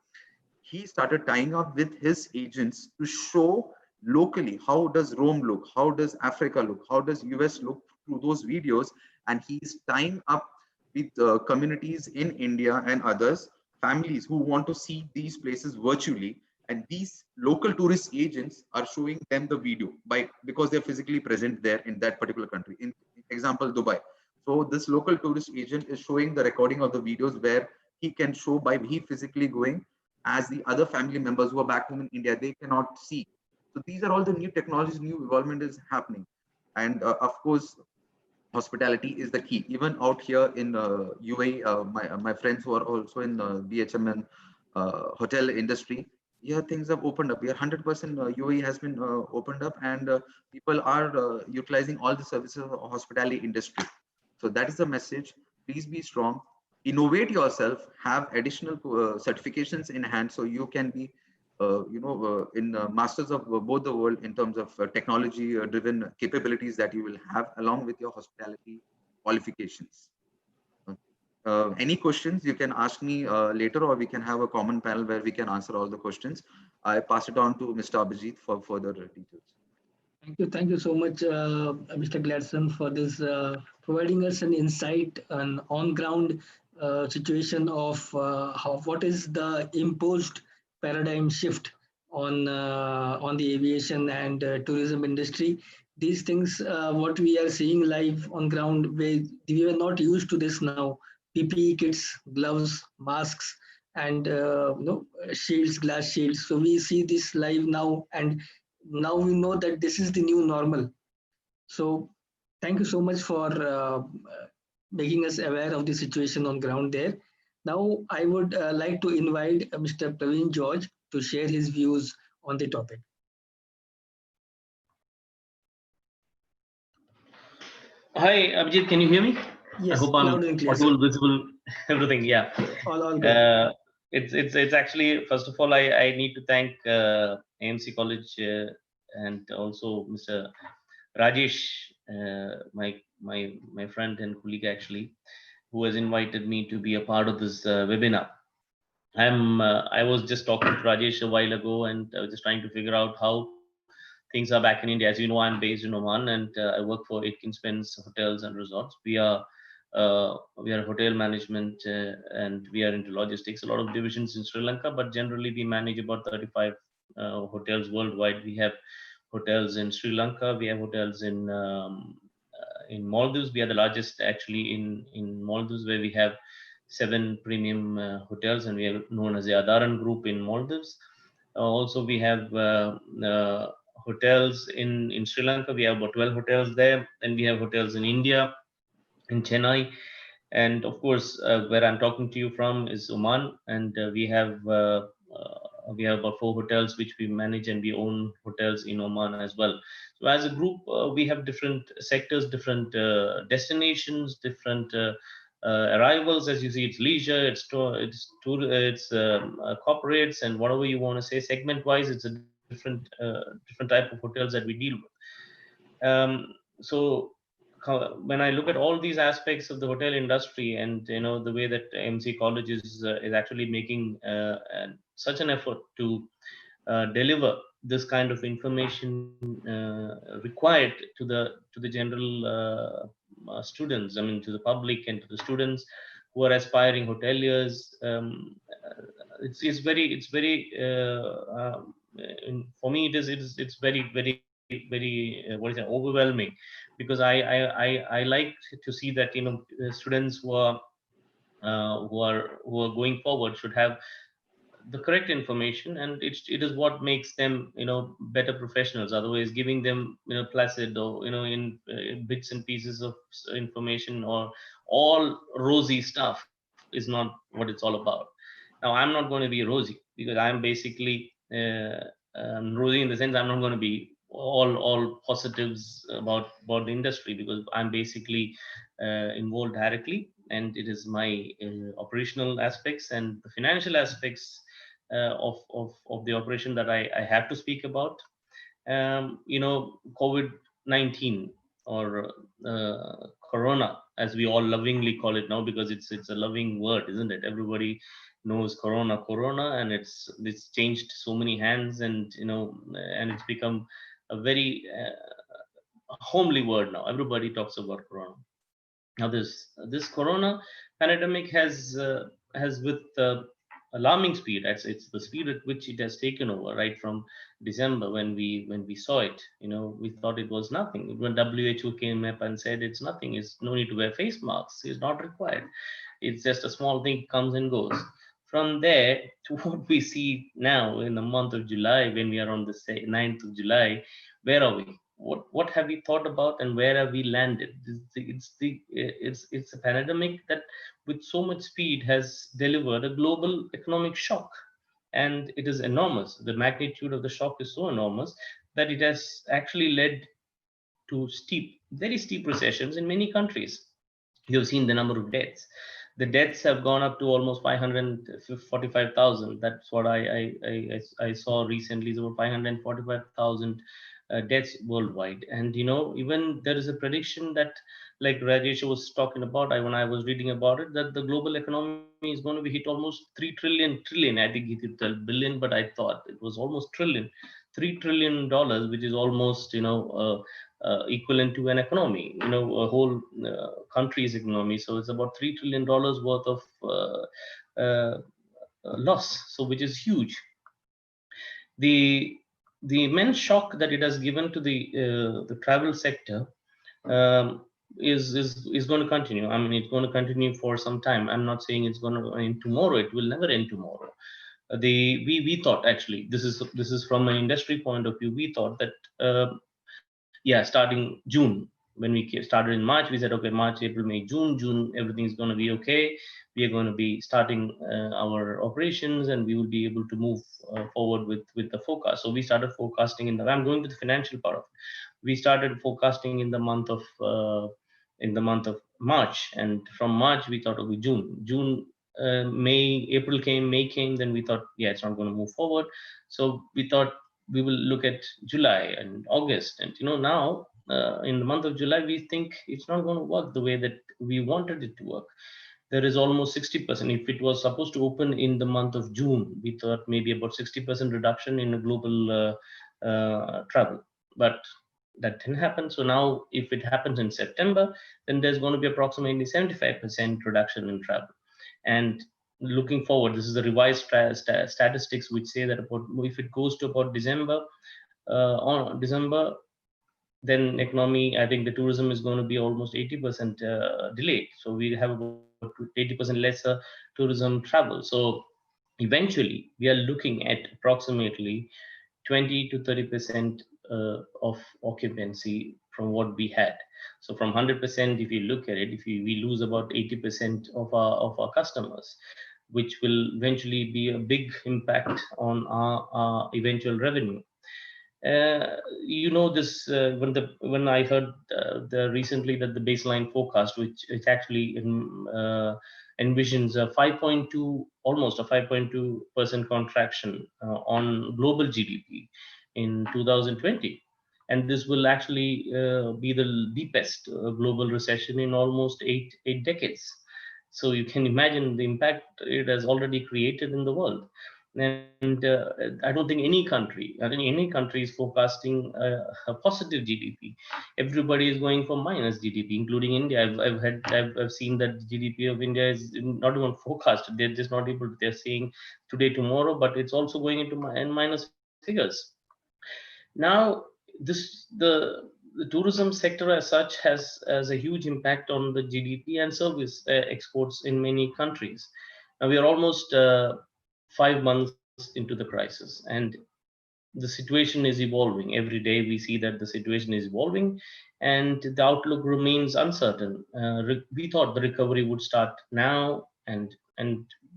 he started tying up with his agents to show locally how does Rome look, how does Africa look, how does US look through those videos, and he's tying up with communities in India and others, families who want to see these places virtually, and these local tourist agents are showing them the video because they're physically present there in that particular country. In example, Dubai. So this local tourist agent is showing the recording of the videos where he can show by he physically going, as the other family members who are back home in India, they cannot see. So these are all the new technologies, new evolvement is happening. And of course, hospitality is the key. Even out here in UAE, my friends who are also in the BHM and hotel industry, yeah, things have opened up. Here, 100% UAE has been opened up, and people are utilizing all the services of hospitality industry. So that is the message. Please be strong. innovate yourself, have additional certifications in hand, so you can be in masters of both the world in terms of technology driven capabilities that you will have along with your hospitality qualifications. Any questions you can ask me later, or we can have a common panel where we can answer all the questions. I pass it on to Mr. Abhijit for further details. Thank you so much, Mr. Gladson, for this providing us an insight, an on-ground situation of what is the imposed paradigm shift on the aviation and tourism industry. These things, what we are seeing live on ground, we were not used to this now. PPE kits, gloves, masks, and shields, glass shields. So we see this live now, and now we know that this is the new normal. So thank you so much for making us aware of the situation on ground there. Now I would like to invite Mr. Praveen George to share his views on the topic. Hi, Abhijit, can you hear me? Yes, I hope I'm loud and clear, audible, sir. visible, everything. Yeah. All good. It's actually, first of all, I need to thank AMC College and also Mr. Rajesh, my friend and colleague actually, who has invited me to be a part of this webinar. I was just talking to Rajesh a while ago, and I was just trying to figure out how things are back in India. As you know, I'm based in Oman, and I work for Aitken Spence Hotels and Resorts. We are hotel management, and we are into logistics. A lot of divisions in Sri Lanka, but generally we manage about 35 hotels worldwide. We have hotels in Sri Lanka. We have hotels in Maldives. We are the largest actually in Maldives, where we have 7 premium hotels, and we are known as the Adaran Group in Maldives. Also, we have hotels in Sri Lanka. We have about 12 hotels there, and we have hotels in India, in Chennai, and of course, where I'm talking to you from is Oman, and we have about 4 hotels which we manage, and we own hotels in Oman as well. So as a group, we have different sectors, different destinations, different arrivals. As you see, it's leisure, it's corporates, and whatever you want to say. Segment wise, it's a different type of hotels that we deal with. So when I look at all these aspects of the hotel industry, and the way that MC College is actually making such an effort to deliver this kind of information required to the general students, I mean to the public and to the students who are aspiring hoteliers. It's very for me it's very what is it, overwhelming, because I like to see that students who are going forward should have the correct information, and it is what makes them better professionals. Otherwise, giving them placid or in bits and pieces of information or all rosy stuff is not what it's all about. Now, I'm not going to be rosy, because I'm basically rosy in the sense I'm not going to be all positives about the industry, because I'm basically involved directly, and it is my operational aspects and the financial aspects of the operation that I have to speak about. COVID-19, or Corona, as we all lovingly call it now, because it's a loving word, isn't it? Everybody knows Corona, and it's changed so many hands, and and it's become a very homely word now. Everybody talks about Corona. Now, this Corona pandemic has with alarming speed. It's the speed at which it has taken over, right from December, when we saw it. We thought it was nothing. When WHO came up and said it's nothing, it's no need to wear face masks, it's not required. It's just a small thing, comes and goes. From there to what we see now in the month of July, when we are on the 9th of July, where are we? What have we thought about, and where have we landed? It's a pandemic that with so much speed has delivered a global economic shock, and it is enormous. The magnitude of the shock is so enormous that it has actually led to very steep recessions in many countries. You've seen the number of deaths. The deaths have gone up to almost 545,000. That's what I saw recently. It's about 545,000 deaths worldwide. And even there is a prediction that, like Rajesh was talking about, when I was reading about it, that the global economy is going to be hit almost 3 trillion. I think he did 12 billion, but I thought it was almost trillion. $3 trillion, which is almost equivalent to an economy, a whole country's economy. So it's about $3 trillion worth of loss, so which is huge. The immense shock that it has given to the travel sector is going to continue. I mean, it's going to continue for some time. I'm not saying it's going to end tomorrow. It will never end tomorrow. We thought, actually, this is from an industry point of view. We thought that starting June, when we started in March, we said, okay, March, April, May, June, everything's going to be okay. We are going to be starting our operations, and we will be able to move forward with the forecast. So we started forecasting I'm going to the financial part of it. We started forecasting in the month of March, and from March we thought, okay, June, May, April came, May came, then we thought, yeah, it's not going to move forward. So we thought we will look at July and August, and now in the month of July, we think it's not going to work the way that we wanted it to work. There is almost 60%. If it was supposed to open in the month of June, we thought maybe about 60% reduction in a global travel, but that didn't happen. So now, if it happens in September, then there's going to be approximately 75% reduction in travel. And looking forward, this is the revised statistics which say that if it goes to about December, then economy, I think the tourism is going to be almost 80% delayed. So we have about 80% lesser tourism travel. So eventually, we are looking at approximately 20 to 30% of occupancy from what we had. So from 100%, if you look at it, if we lose about 80% of our customers, which will eventually be a big impact on our eventual revenue. This when I heard recently that the baseline forecast, which actually envisions a 5.2, almost a 5.2% contraction on global GDP in 2020, and this will actually be the deepest global recession in almost eight decades. So you can imagine the impact it has already created in the world. And I don't think any country is forecasting a positive GDP. Everybody is going for minus GDP, including India. I've seen that the GDP of India is not even forecasted. They're just not able. They're saying today, tomorrow, but it's also going into minus figures. Now, the tourism sector as such has a huge impact on the GDP and service exports in many countries. Now we are almost 5 months into the crisis, and the situation is evolving. Every day we see that the situation is evolving, and the outlook remains uncertain. We thought the recovery would start now,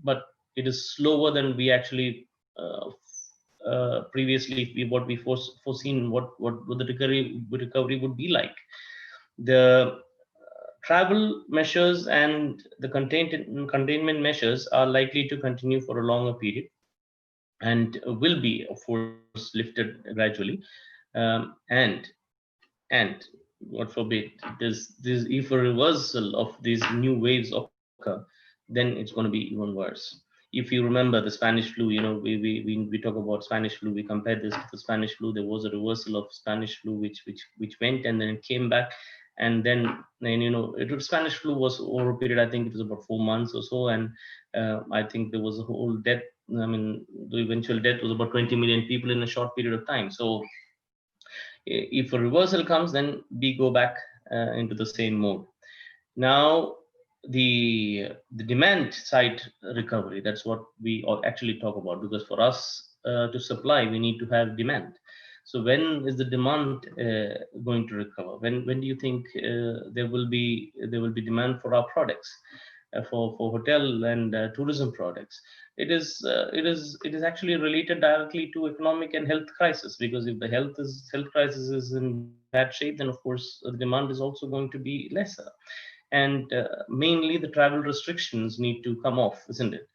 but it is slower than we actually previously what we foreseen what the recovery would be like. The travel measures and the containment measures are likely to continue for a longer period, and will be, of course, lifted gradually. And God forbid, if a reversal of these new waves occur, then it's going to be even worse. If you remember the Spanish flu, we talk about Spanish flu, we compare this to the Spanish flu. There was a reversal of Spanish flu, which went and then it came back, and then Spanish flu was over a period. I think it was about 4 months or so, and I think there was a whole death. I mean, the eventual death was about 20 million people in a short period of time. So if a reversal comes, then we go back into the same mode. Now, the demand side recovery, that's what we actually talk about, because for us to supply, we need to have demand. So when is the demand going to recover? When do you think there will be demand for our products, for hotel and tourism products? It is actually related directly to economic and health crisis, because if the health crisis is in bad shape, then of course the demand is also going to be lesser. and mainly the travel restrictions need to come off, isn't it?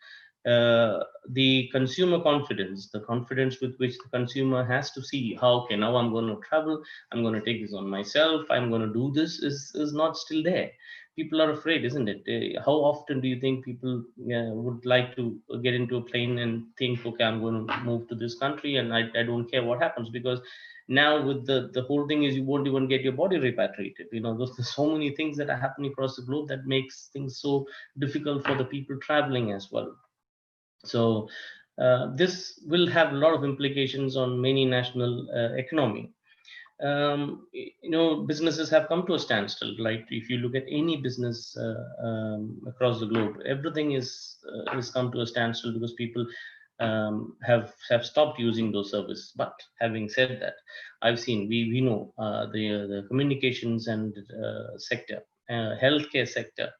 The consumer confidence, the confidence with which the consumer has to see how, okay, now I'm going to travel, I'm going to take this on myself, I'm going to do this, is not still there. People are afraid, isn't it? How often do you think people would like to get into a plane and think, okay, I'm going to move to this country and I don't care what happens? Because now with the whole thing is you won't even get your body repatriated. There's so many things that are happening across the globe that makes things so difficult for the people traveling as well. So this will have a lot of implications on many national economy. Businesses have come to a standstill. Like if you look at any business across the globe, everything is come to a standstill because people have stopped using those services. But having said that, I've seen, we know the communications and sector, healthcare sector,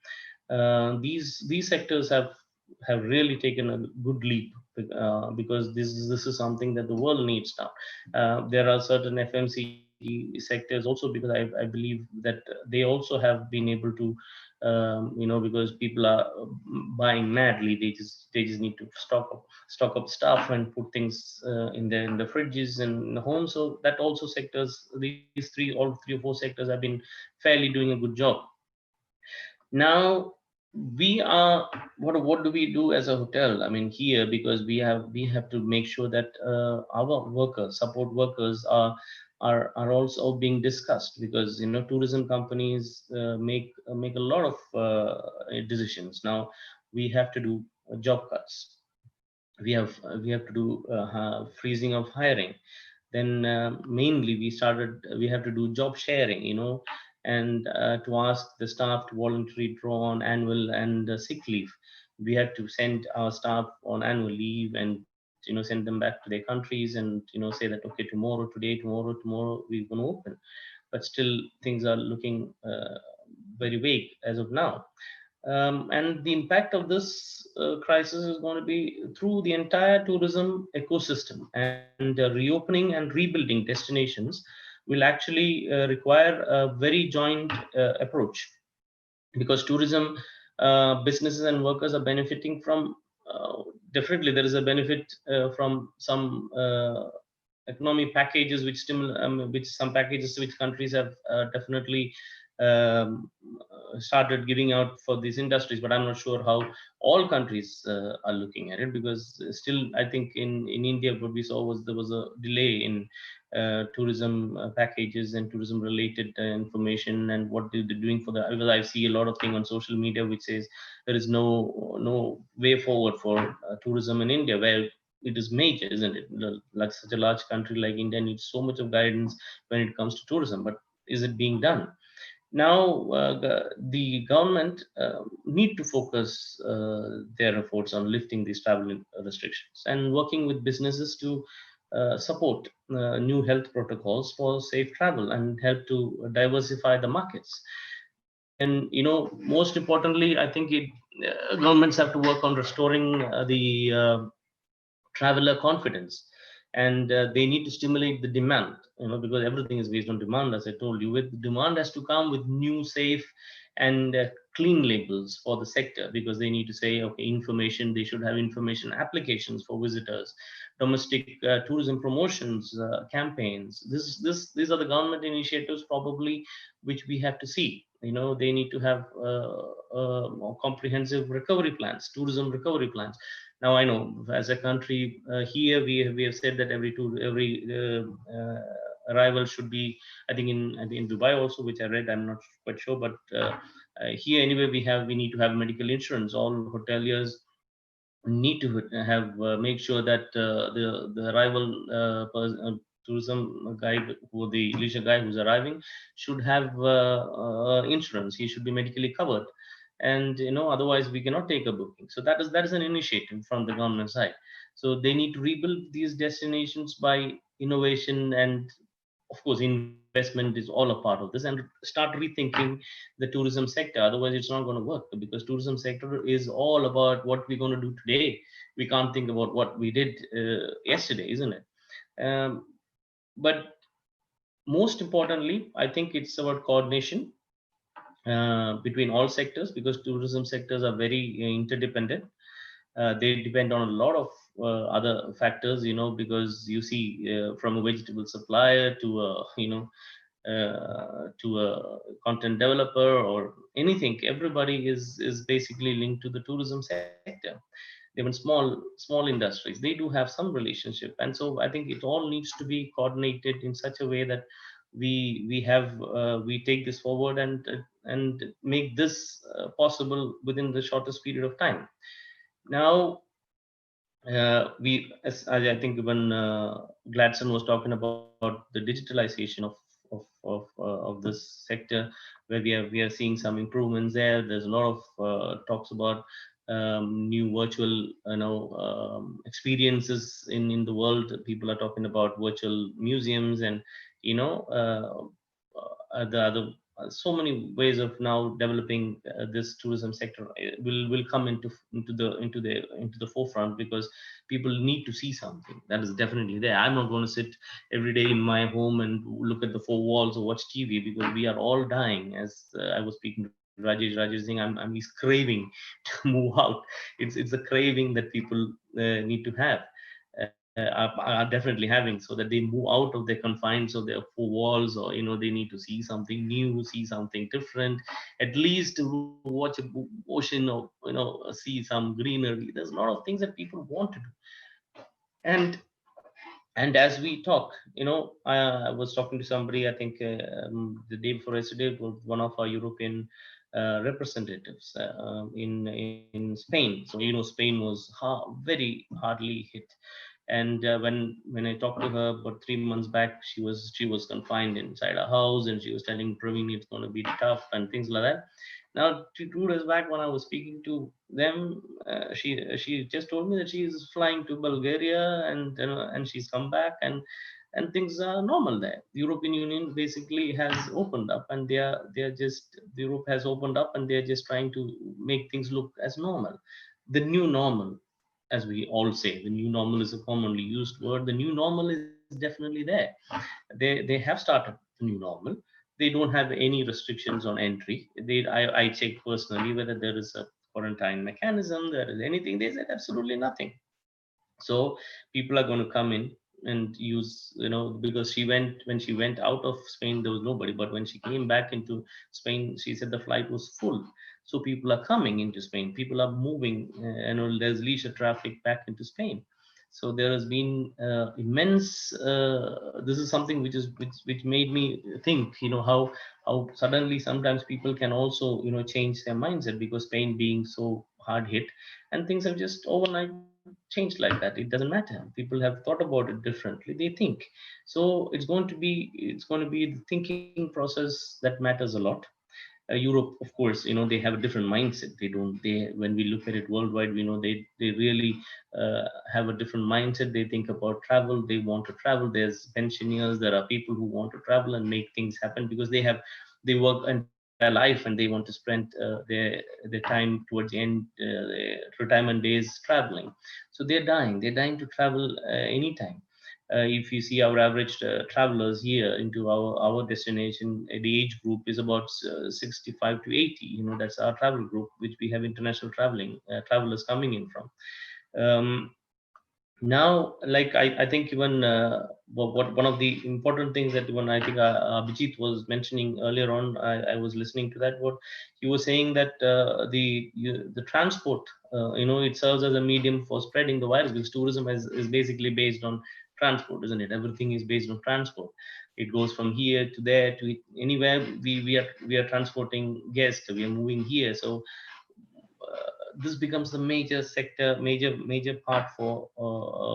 these sectors have really taken a good leap, because this is something that the world needs now. There are certain FMCG sectors also, because I believe that they also have been able to, because people are buying madly. They just need to stock up stuff and put things in the fridges and in the home. So that also sectors, these all three or four sectors have been fairly doing a good job. Now we are, what do we do as a hotel? I mean, here, because we have to make sure that our workers, support workers, are also being discussed, because tourism companies make a lot of decisions. Now we have to do job cuts. We have to do freezing of hiring. Then mainly we have to do job sharing, and to ask the staff to voluntarily draw on annual and sick leave. We had to send our staff on annual leave and send them back to their countries, and say that, okay, tomorrow we're going to open. But still things are looking very vague as of now. And the impact of this crisis is going to be through the entire tourism ecosystem, and reopening and rebuilding destinations will actually require a very joint approach, because tourism businesses and workers are benefiting from, definitely there is a benefit from some economic packages which some packages which countries have definitely um, started giving out for these industries. But I'm not sure how all countries are looking at it, because still I think in India what we saw was there was a delay in tourism packages and tourism related information and what they're doing for the, because I see a lot of thing on social media which says there is no way forward for tourism in India, where it is major, isn't it? Like such a large country like India needs so much of guidance when it comes to tourism, but is it being done? Now the government need to focus their efforts on lifting these travel restrictions and working with businesses to support new health protocols for safe travel and help to diversify the markets. And most importantly, I think governments have to work on restoring the traveler confidence, and they need to stimulate the demand, because everything is based on demand, as I told you. With demand has to come with new, safe and clean labels for the sector, because they need to say, okay, information, they should have information applications for visitors, domestic tourism promotions campaigns. These are the government initiatives probably which we have to see. They need to have more comprehensive recovery plans, tourism recovery plans. Now I know as a country here we have said that every arrival should be, I think in Dubai also, which I read, I'm not quite sure, but here anyway we need to have medical insurance. All hoteliers need to have make sure that the arrival tourism guide, who the leisure guide who's arriving, should have insurance. He should be medically covered, and otherwise we cannot take a booking. So that is an initiative from the government side. So they need to rebuild these destinations by innovation, and of course investment is all a part of this, and start rethinking the tourism sector. Otherwise it's not going to work, because tourism sector is all about what we're going to do today. We can't think about what we did yesterday, isn't it? But most importantly, I think it's about coordination between all sectors, because tourism sectors are very interdependent. They depend on a lot of other factors, because you see, from a vegetable supplier to a, to a content developer or anything, everybody is basically linked to the tourism sector. Even small industries, they do have some relationship, and so I think it all needs to be coordinated in such a way that we take this forward and make this possible within the shortest period of time. Now, as I think when Gladstone was talking about the digitalization of this sector, where we are seeing some improvements there. There's a lot of talks about new virtual experiences in the world. People are talking about virtual museums, and you know the other so many ways of now developing this tourism sector will come into the forefront, because people need to see something that is definitely there. I'm not going to sit every day in my home and look at the four walls or watch TV, because we are all dying. As I was speaking to Rajesh saying, I'm he's craving to move out. It's a craving that people need to have. Are definitely having, so that they move out of their confines of their four walls, or they need to see something new, see something different, at least to watch a ocean, or see some greenery. There's a lot of things that people want to do. And as we talk, I was talking to somebody, I think the day before yesterday, was one of our European representatives in Spain. So Spain was very hardly hit. And when I talked to her about 3 months back, she was confined inside a house, and she was telling Praveen it's going to be tough and things like that. Now, 2 days back, when I was speaking to them, she just told me that she is flying to Bulgaria, and she's come back, and things are normal there. The European Union basically has opened up, and Europe has opened up, and they're just trying to make things look as normal. The new normal, as we all say, the new normal is a commonly used word. The new normal is definitely there. They have started the new normal. They don't have any restrictions on entry. I checked personally whether there is a quarantine mechanism, there is anything. They said absolutely nothing. So people are going to come in and use, because when she went out of Spain, there was nobody, but when she came back into Spain, she said the flight was full. So people are coming into Spain, people are moving, there's leisure traffic back into Spain. So there has been immense this is something which made me think, how suddenly sometimes people can also change their mindset, because Spain being so hard hit, and things have just overnight changed like that. It doesn't matter. People have thought about it differently. They think. So it's going to be the thinking process that matters a lot. Europe, of course, they have a different mindset. They when we look at it worldwide, we know they really have a different mindset. They think about travel. They want to travel. There's pensioners. There are people who want to travel and make things happen, because they work entire life, and they want to spend their time towards the end, their retirement days traveling. So they're dying to travel anytime. If you see our average travelers here into our destination, the age group is about 65 to 80. That's our travel group, which we have international travelers coming in from. Um, Now, like I think even what one of the important things that when I think Abhijit was mentioning earlier on, I was listening to that. What he was saying, that the transport, it serves as a medium for spreading the virus, because tourism is basically based on transport, isn't it? Everything is based on transport. It goes from here to there to anywhere. We are transporting guests. We are moving here. So this becomes the major sector, major part for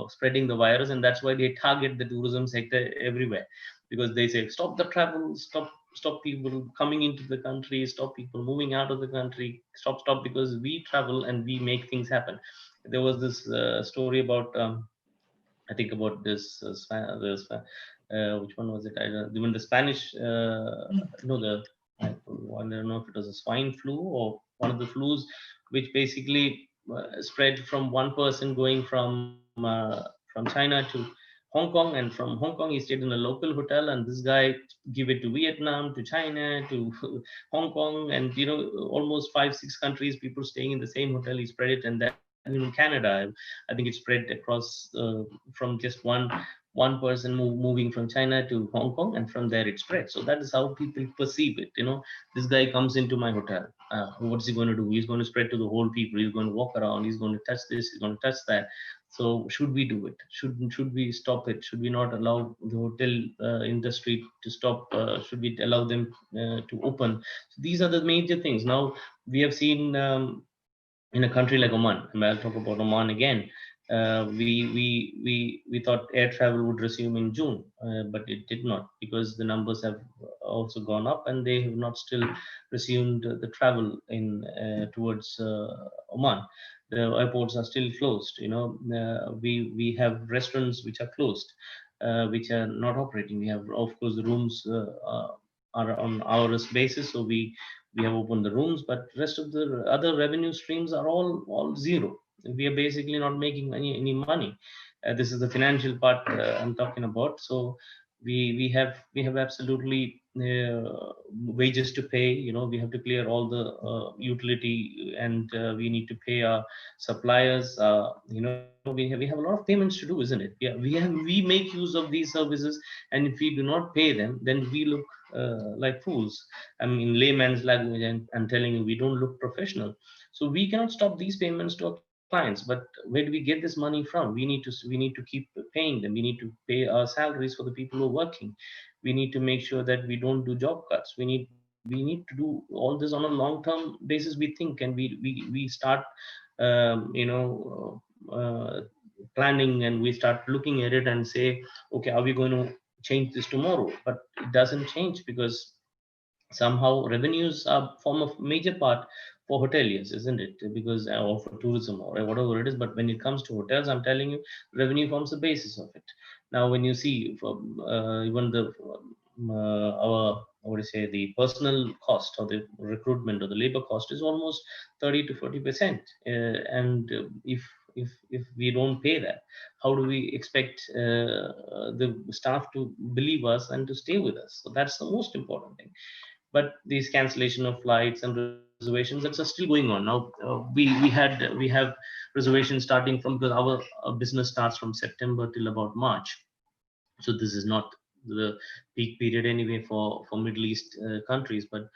spreading the virus, and that's why they target the tourism sector everywhere, because they say stop the travel, stop people coming into the country, stop people moving out of the country, stop, because we travel and we make things happen. There was this story about I think about which one was it? I don't, even the Spanish, I don't know if it was a swine flu or one of the flus, which basically spread from one person going from China to Hong Hong Kong, and from Hong Kong he stayed in a local hotel, and this guy give it to Vietnam, to China, to Hong Kong, and almost 5-6 countries, people staying in the same hotel. He spread it, and then in Canada, I think it spread across from just one person moving from China to Hong Kong, and from there it spread. So that is how people perceive it. This guy comes into my hotel. What's he going to do? He's going to spread to the whole people. He's going to walk around. He's going to touch this. He's going to touch that. So should we do it? Should we stop it? Should we not allow the hotel industry to stop? Should we allow them to open? So these are the major things. Now we have seen. In a country like Oman, and I'll talk about Oman again. We thought air travel would resume in June, but it did not, because the numbers have also gone up, and they have not still resumed the travel in towards Oman. The airports are still closed. We have restaurants which are closed, which are not operating. We have, of course, the rooms are on hours basis, so we have opened the rooms, but rest of the other revenue streams are all zero. We are basically not making any money. This is the financial part I'm talking about. So we have absolutely wages to pay. We have to clear all the utility, and we need to pay our suppliers. We have a lot of payments to do, isn't it? Yeah, we make use of these services, and if we do not pay them, then we look like fools. I mean, in layman's language, and I'm telling you, we don't look professional. So we cannot stop these payments to our clients. But where do we get this money from? We need to keep paying them. We need to pay our salaries for the people who are working. We need to make sure that we don't do job cuts. We need to do all this on a long term basis. We think, and we start planning, and we start looking at it and say, okay, are we going to change this tomorrow? But it doesn't change, because somehow revenues are form of major part for hoteliers, isn't it? Because or for tourism or whatever it is. But when it comes to hotels, I'm telling you, revenue forms the basis of it. Now when you see from even the our, what do you say, the personal cost, or the recruitment, or the labor cost, is almost 30 to 40%. And if we don't pay that, how do we expect the staff to believe us and to stay with us? So that's the most important thing. But these cancellation of flights and reservations, that's are still going on now. We have reservations starting from, because our business starts from September till about March. So this is not the peak period anyway for Middle East countries. But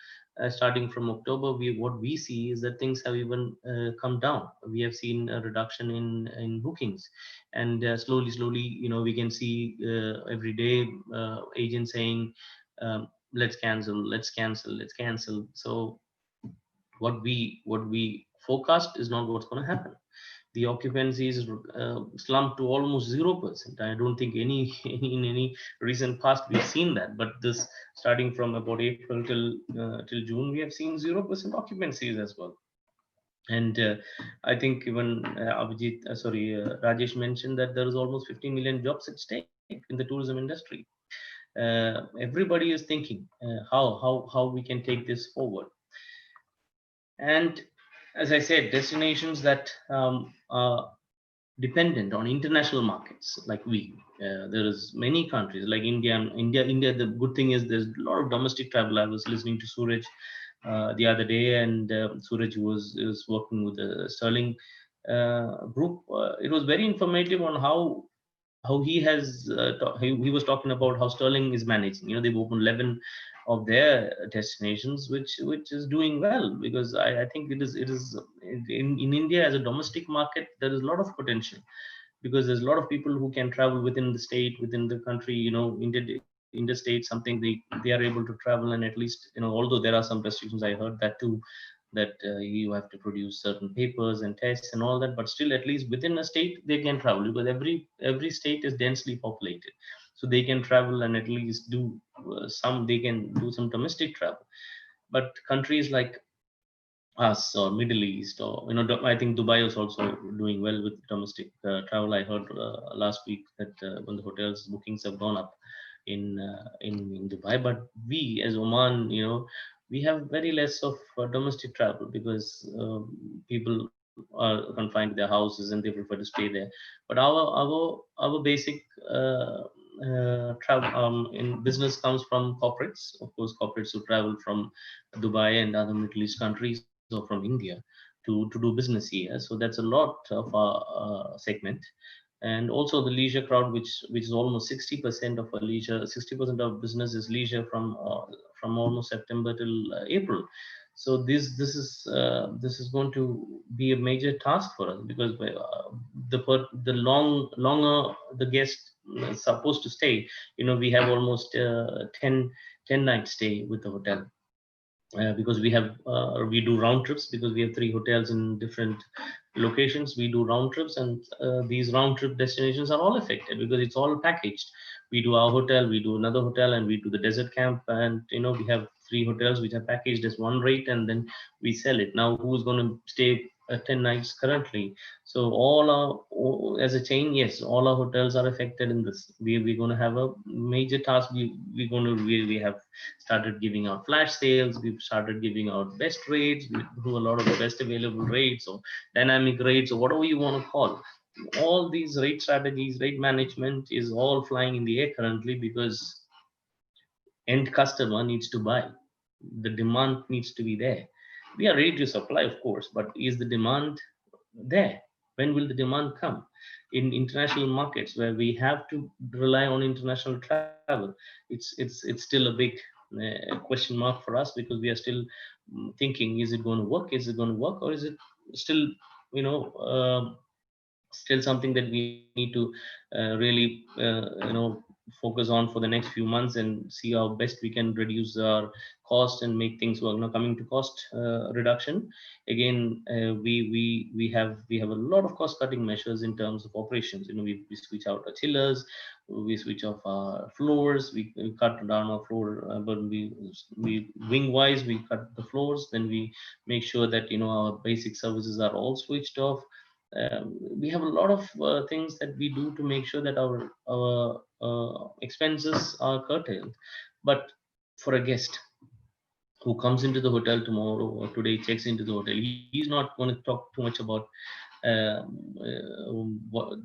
starting from October, what we see is that things have even come down. We have seen a reduction in bookings, and slowly, we can see every day agents saying, let's cancel, let's cancel. So what we forecast is not what's going to happen. The occupancy is slumped to almost 0%. I don't think in any recent past we've seen that. But this, starting from about April till June, we have seen 0% occupancies as well. And I think even Rajesh mentioned that there is almost 50 million jobs at stake in the tourism industry. Everybody is thinking how we can take this forward. And as I said, destinations that are dependent on international markets, like there is many countries like India. The good thing is there's a lot of domestic travel. I was listening to Suraj the other day, and Suraj was working with the Sterling group. It was very informative on how he has he was talking about how Sterling is managing. They've opened 11 of their destinations, which is doing well, because I think it is in India as a domestic market, there is a lot of potential, because there's a lot of people who can travel within the state, within the country. Interstate, something they are able to travel. And at least, although there are some restrictions, I heard that too, that you have to produce certain papers and tests and all that, but still, at least within a state they can travel, because every state is densely populated. So they can travel, and at least do they can do some domestic travel. But countries like us, or Middle East, or I think Dubai is also doing well with domestic travel. I heard last week that when the hotels bookings have gone up in Dubai. But we as Oman, we have very less of domestic travel, because people are confined to their houses and they prefer to stay there. But our basic travel in business comes from corporates. Of course, corporates who travel from Dubai and other Middle East countries or from India to do business here. So that's a lot of our segment. And also the leisure crowd, which is almost 60% of our leisure, 60% of business is leisure from almost September till April. So this is going to be a major task for us, because the longer the guest is supposed to stay, we have almost 10 night stay with the hotel. Because we do round trips, because we have 3 hotels in different locations. We do round trips, and these round trip destinations are all affected because it's all packaged. We do our hotel, we do another hotel, and we do the desert camp, and we have 3 hotels which are packaged as one rate, and then we sell it. Now who's going to stay 10 nights currently? So as a chain, yes, all our hotels are affected in this. We're going to have a major task. We have started giving out flash sales. We've started giving out best rates. We do a lot of the best available rates, or dynamic rates, or whatever you want to call. All these rate strategies, rate management is all flying in the air currently, because end customer needs to buy. The demand needs to be there. We are ready to supply, of course, but is the demand there? When will the demand come? In international markets where we have to rely on international travel, it's still a big question mark for us, because we are still thinking, is it going to work? Is it going to work, or is it still, you know, still something that we need to really focus on for the next few months, and see how best we can reduce our cost and make things work. Now, coming to cost reduction, again, we have a lot of cost cutting measures in terms of operations. We switch out our chillers, we switch off our floors, we cut down our floor, but we wing wise we cut the floors. Then we make sure that our basic services are all switched off. We have a lot of things that we do to make sure that our expenses are curtailed. But for a guest who comes into the hotel tomorrow or today, checks into the hotel, he's not going to talk too much about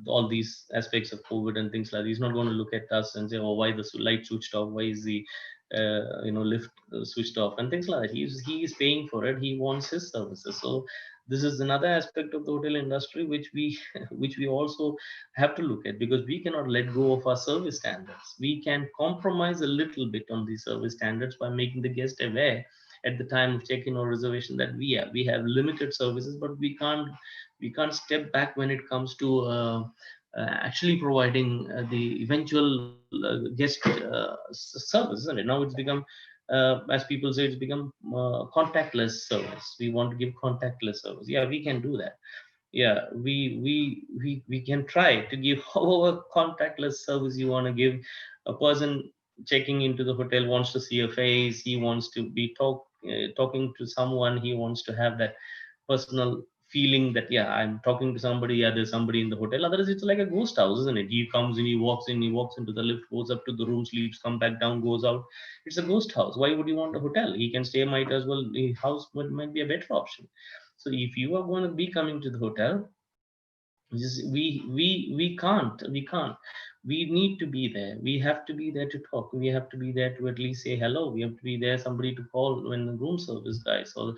all these aspects of COVID and things like that. He's not going to look at us and say, "Oh, why the light switched off? Why is the lift switched off?" and things like that. He's paying for it. He wants his services. So this is another aspect of the hotel industry which we which we also have to look at, because we cannot let go of our service standards. We can compromise a little bit on these service standards by making the guest aware at the time of check-in or reservation that we have limited services, but we can't step back when it comes to actually providing the eventual guest service, isn't it? Now it's become, as people say, it's become contactless service. We want to give contactless service. Yeah, we can do that. Yeah, we can try to give however contactless service you want to give. A person checking into the hotel wants to see a face. He wants to be talking to someone. He wants to have that personal feeling that, yeah, I'm talking to somebody. Yeah, there's somebody in the hotel. Otherwise, it's like a ghost house, isn't it? He comes in, he walks in, he walks into the lift, goes up to the room, sleeps, come back down, goes out. It's a ghost house. Why would you want a hotel? He can stay, might as well, the house might be a better option. So if you are going to be coming to the hotel, we can't. We need to be there. We have to be there to talk. We have to be there to at least say hello. We have to be there, somebody to call when the room service guys, or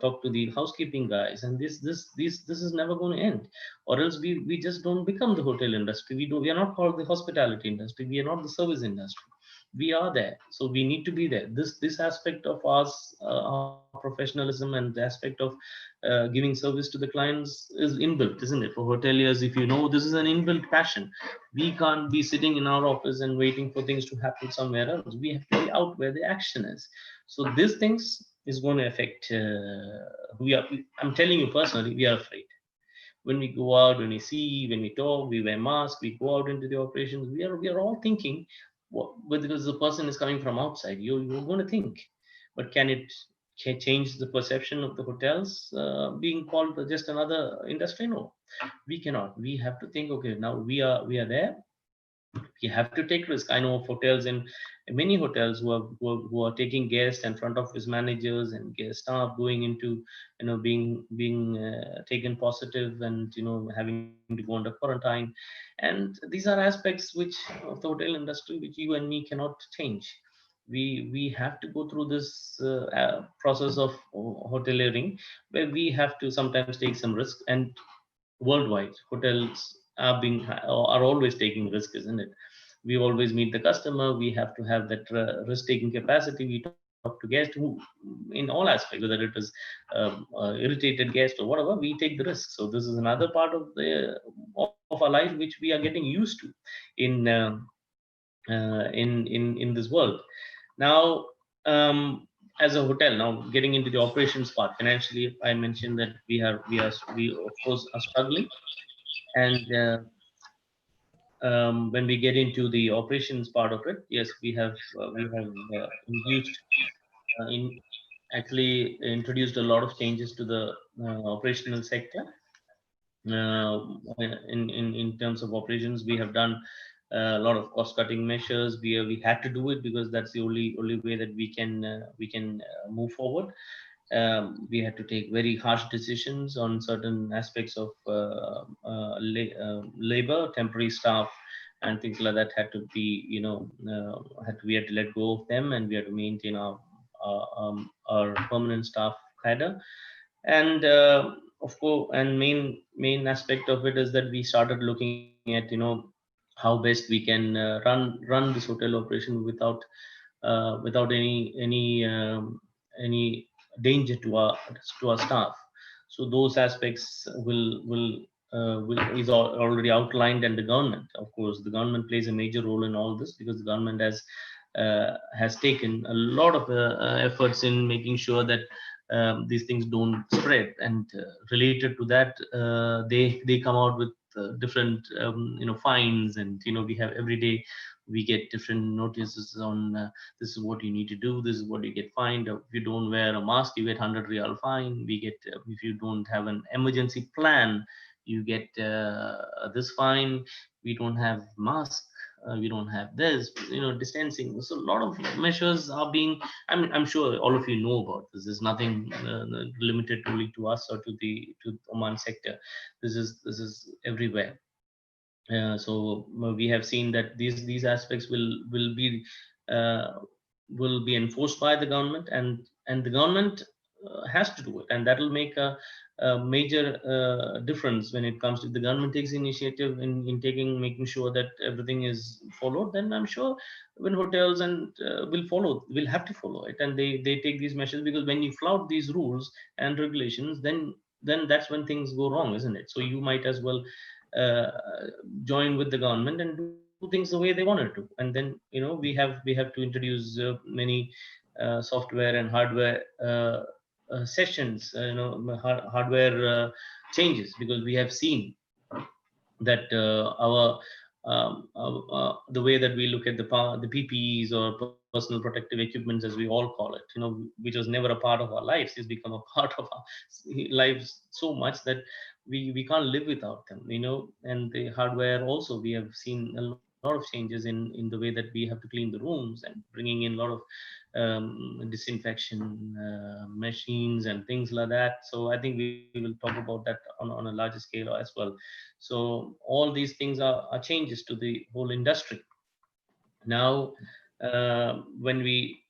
talk to the housekeeping guys. And this is never going to end, or else we just don't become the hotel industry. We are not called the hospitality industry. We are not the service industry. We are there, so we need to be there. This aspect of us, our professionalism, and the aspect of giving service to the clients is inbuilt, isn't it? For hoteliers, if you know, this is an inbuilt passion. We can't be sitting in our office and waiting for things to happen somewhere else. We have to be out where the action is. So these things is going to affect. I'm telling you personally, we are afraid. When we go out, when we see, when we talk, we wear masks, we go out into the operations. We are all thinking, because the person is coming from outside, you're going to think, but can it change the perception of the hotels being called just another industry? No, we cannot. We have to think, okay, now we are there. you have to take risk. I know of hotels in many hotels who are taking guests and front office managers and guest staff going into, being taken positive, and having to go under quarantine. And these are aspects which of the hotel industry which you and me cannot change. We have to go through this process of hoteliering, where we have to sometimes take some risk. And worldwide, hotels are always taking risk, isn't it? We always meet the customer. We have to have that risk taking capacity. We talk to guests who, in all aspects, whether it is irritated guest or whatever, we take the risk. So this is another part of our life which we are getting used to in in this world now. As a hotel, now getting into the operations part, financially, I mentioned that we of course are struggling. And when we get into the operations part of it, yes, we have induced in actually introduced a lot of changes to the operational sector. In terms of operations, we have done a lot of cost cutting measures. We had to do it because that's the only way that we can move forward. We had to take very harsh decisions on certain aspects of labor, temporary staff, and things like that had to be, we had to let go of them, and we had to maintain our permanent staff cadre. And of course, and main aspect of it is that we started looking at, how best we can run this hotel operation without any danger to our staff. So those aspects is already outlined. And the government, of course, the government plays a major role in all this, because the government has taken a lot of efforts in making sure that these things don't spread. And related to that, they come out with different fines. And we have every day we get different notices on this is what you need to do, this is what you get fined. If you don't wear a mask, you get 100 real fine. We get if you don't have an emergency plan, you get this fine. We don't have mask, we don't have this, distancing. So a lot of measures are being, I'm sure all of you know about this. There's nothing limited only to us or to Oman sector. This is everywhere. So we have seen that these aspects uh, will be enforced by the government. And the government has to do it, and that will make a major difference when it comes to the government takes initiative in making sure that everything is followed. Then I'm sure when hotels and will have to follow it, and they take these measures, because when you flout these rules and regulations, then that's when things go wrong, isn't it? So you might as well uh, join with the government and do things the way they wanted to. And then we have to introduce many software and hardware sessions, hardware changes, because we have seen that the way that we look at the PPEs, or personal protective equipments as we all call it, which was never a part of our lives, has become a part of our lives so much that we can't live without them. And the hardware also, we have seen a lot of changes in the way that we have to clean the rooms, and bringing in a lot of disinfection machines and things like that. So I think we will talk about that on a larger scale as well. So all these things are changes to the whole industry. Now, when we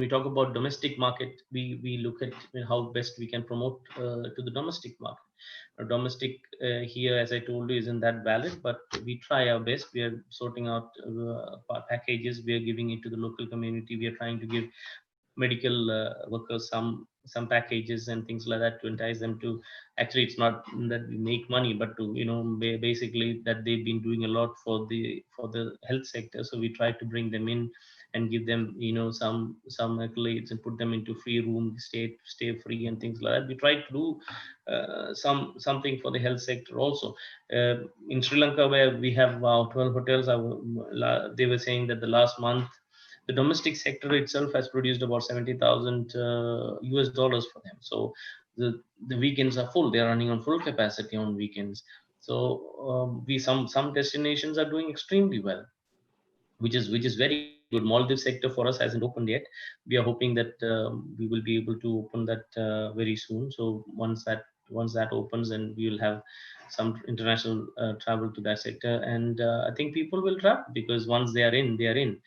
talk about domestic market, we look at how best we can promote to the domestic market. Domestic here, as I told you, isn't that valid, but we try our best. We are sorting out packages. We are giving it to the local community. We are trying to give medical workers some packages and things like that, to entice them to, actually it's not that we make money, but to basically that they've been doing a lot for the health sector. So we try to bring them in and give them some accolades, and put them into free room, stay free and things like that. We try to do something for the health sector also. In Sri Lanka, where we have 12 hotels, they were saying that the last month the domestic sector itself has produced about 70,000 US dollars for them. So the weekends are full. They're running on full capacity on weekends. So we some destinations are doing extremely well, which is very good. Maldives sector for us hasn't opened yet. We are hoping that we will be able to open that very soon. So once that opens, and we will have some international travel to that sector. And I think people will travel, because once they are in, they are in.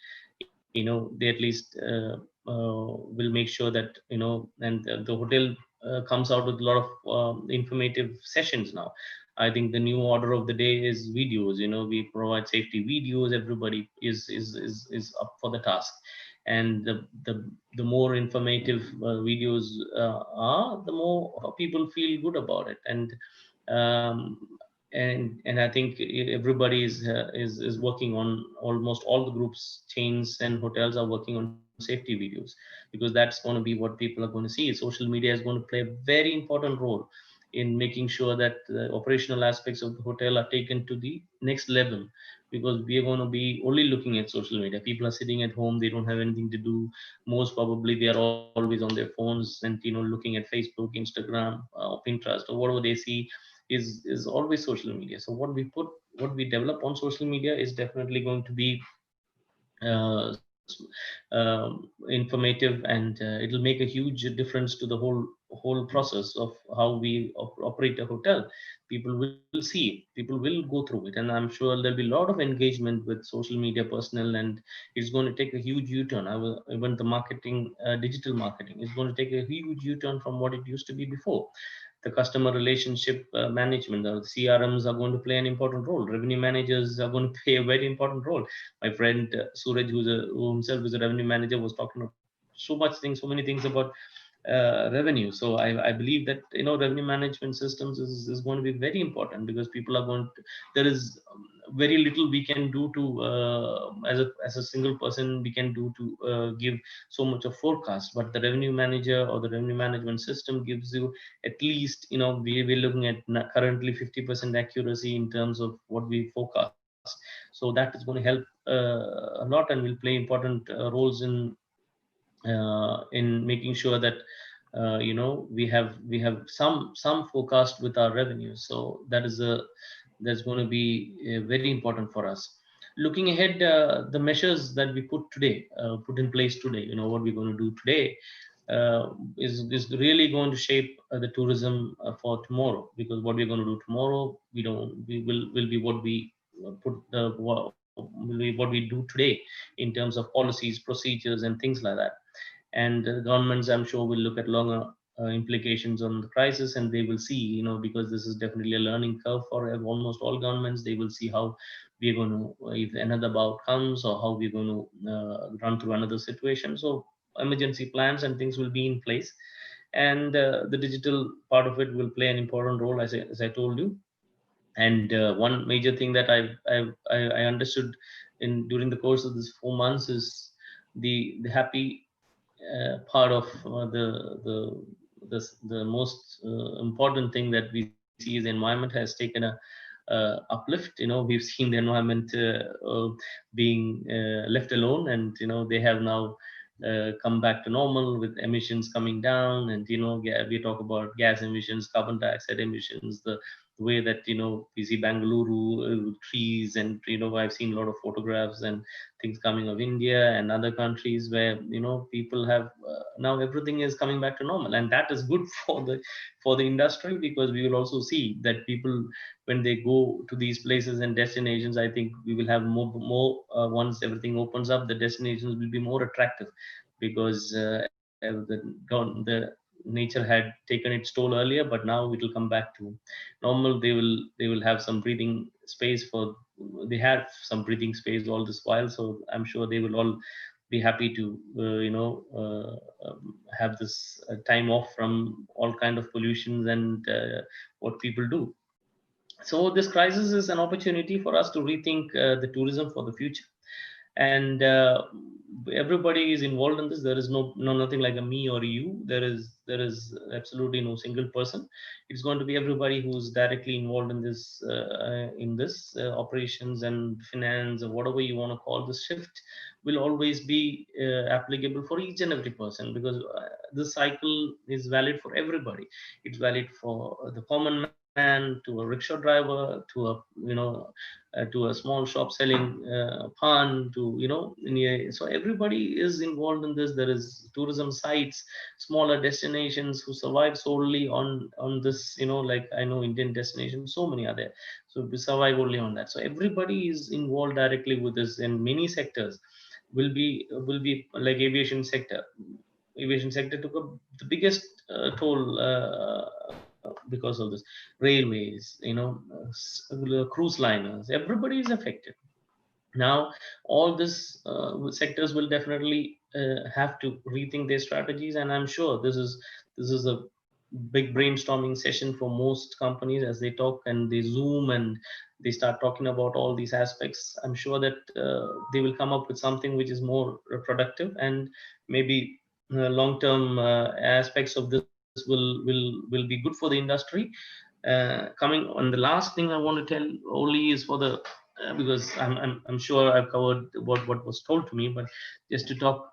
They at least will make sure that and the hotel comes out with a lot of informative sessions now. I think the new order of the day is videos. We provide safety videos. Everybody is up for the task, and the more informative videos are, the more people feel good about it. Um, and I think everybody is working on, almost all the groups, chains, and hotels are working on safety videos, because that's going to be what people are going to see. Social media is going to play a very important role in making sure that the operational aspects of the hotel are taken to the next level, because we are going to be only looking at social media. People are sitting at home, they don't have anything to do. Most probably they are always on their phones, and looking at Facebook, Instagram, Pinterest, or whatever they see is always social media. So what we develop on social media is definitely going to be uh, informative, and it'll make a huge difference to the whole process of how we operate a hotel. People will see it, people will go through it, and I'm sure there'll be a lot of engagement with social media personnel, and it's going to take a huge u-turn. Even the marketing, digital marketing, is going to take a huge u-turn from what it used to be before. The customer relationship management, the CRMs are going to play an important role. Revenue managers are going to play a very important role. My friend Suraj, who himself is a revenue manager, was talking about so many things about revenue. So I believe that revenue management systems is going to be very important, because people are going to, there is very little we can do to as a single person we can do to give so much of forecast. But the revenue manager or the revenue management system gives you, at least we're looking at currently 50% accuracy in terms of what we forecast. So that is going to help a lot, and will play important roles in making sure that we have some forecast with our revenue. So that's going to be very important for us. Looking ahead, the measures that we put in place today, what we're going to do today, is really going to shape the tourism for tomorrow. Because what we're going to do tomorrow, will be what we will be what we do today, in terms of policies, procedures, and things like that. And governments, I'm sure, will look at longer implications on the crisis, and they will see, because this is definitely a learning curve for almost all governments. They will see how we're going to, if another bout comes, or how we're going to run through another situation. So emergency plans and things will be in place, and the digital part of it will play an important role, as I told you. And one major thing that I understood in during the course of this 4 months is the happy part of the most important thing that we see is the environment has taken a uplift. We've seen the environment being left alone, and they have now come back to normal, with emissions coming down. And we talk about gas emissions, carbon dioxide emissions, the way that we see Bangalore with trees. And I've seen a lot of photographs and things coming of India and other countries, where people have now everything is coming back to normal. And that is good for the industry, because we will also see that people, when they go to these places and destinations, I think we will have more once everything opens up, the destinations will be more attractive, because the nature had taken its toll earlier, but now it will come back to normal. They will have some breathing space for they have some breathing space all this while. So I'm sure they will all be happy to have this time off from all kind of pollutions and what people do. So this crisis is an opportunity for us to rethink the tourism for the future. And everybody is involved in this. There is no nothing like a me or you. There is absolutely no single person. It's going to be everybody who's directly involved in this operations and finance, or whatever you want to call this shift, will always be applicable for each and every person, because this cycle is valid for everybody. It's valid for the common man, man to a rickshaw driver to a to a small shop selling pan to so everybody is involved in this. There is tourism sites, smaller destinations who survive solely on this, like I know Indian destinations, so many are there, so we survive only on that. So everybody is involved directly with this, and many sectors will be like aviation sector took the biggest toll because of this. Railways, cruise liners, everybody is affected. Now all this sectors will definitely have to rethink their strategies, and I'm sure this is a big brainstorming session for most companies as they talk and they zoom and they start talking about all these aspects. I'm sure that they will come up with something which is more productive, and maybe long term aspects of this will be good for the industry. Coming on, the last thing I want to tell only is for the because I'm sure I've covered what was told to me, but just to talk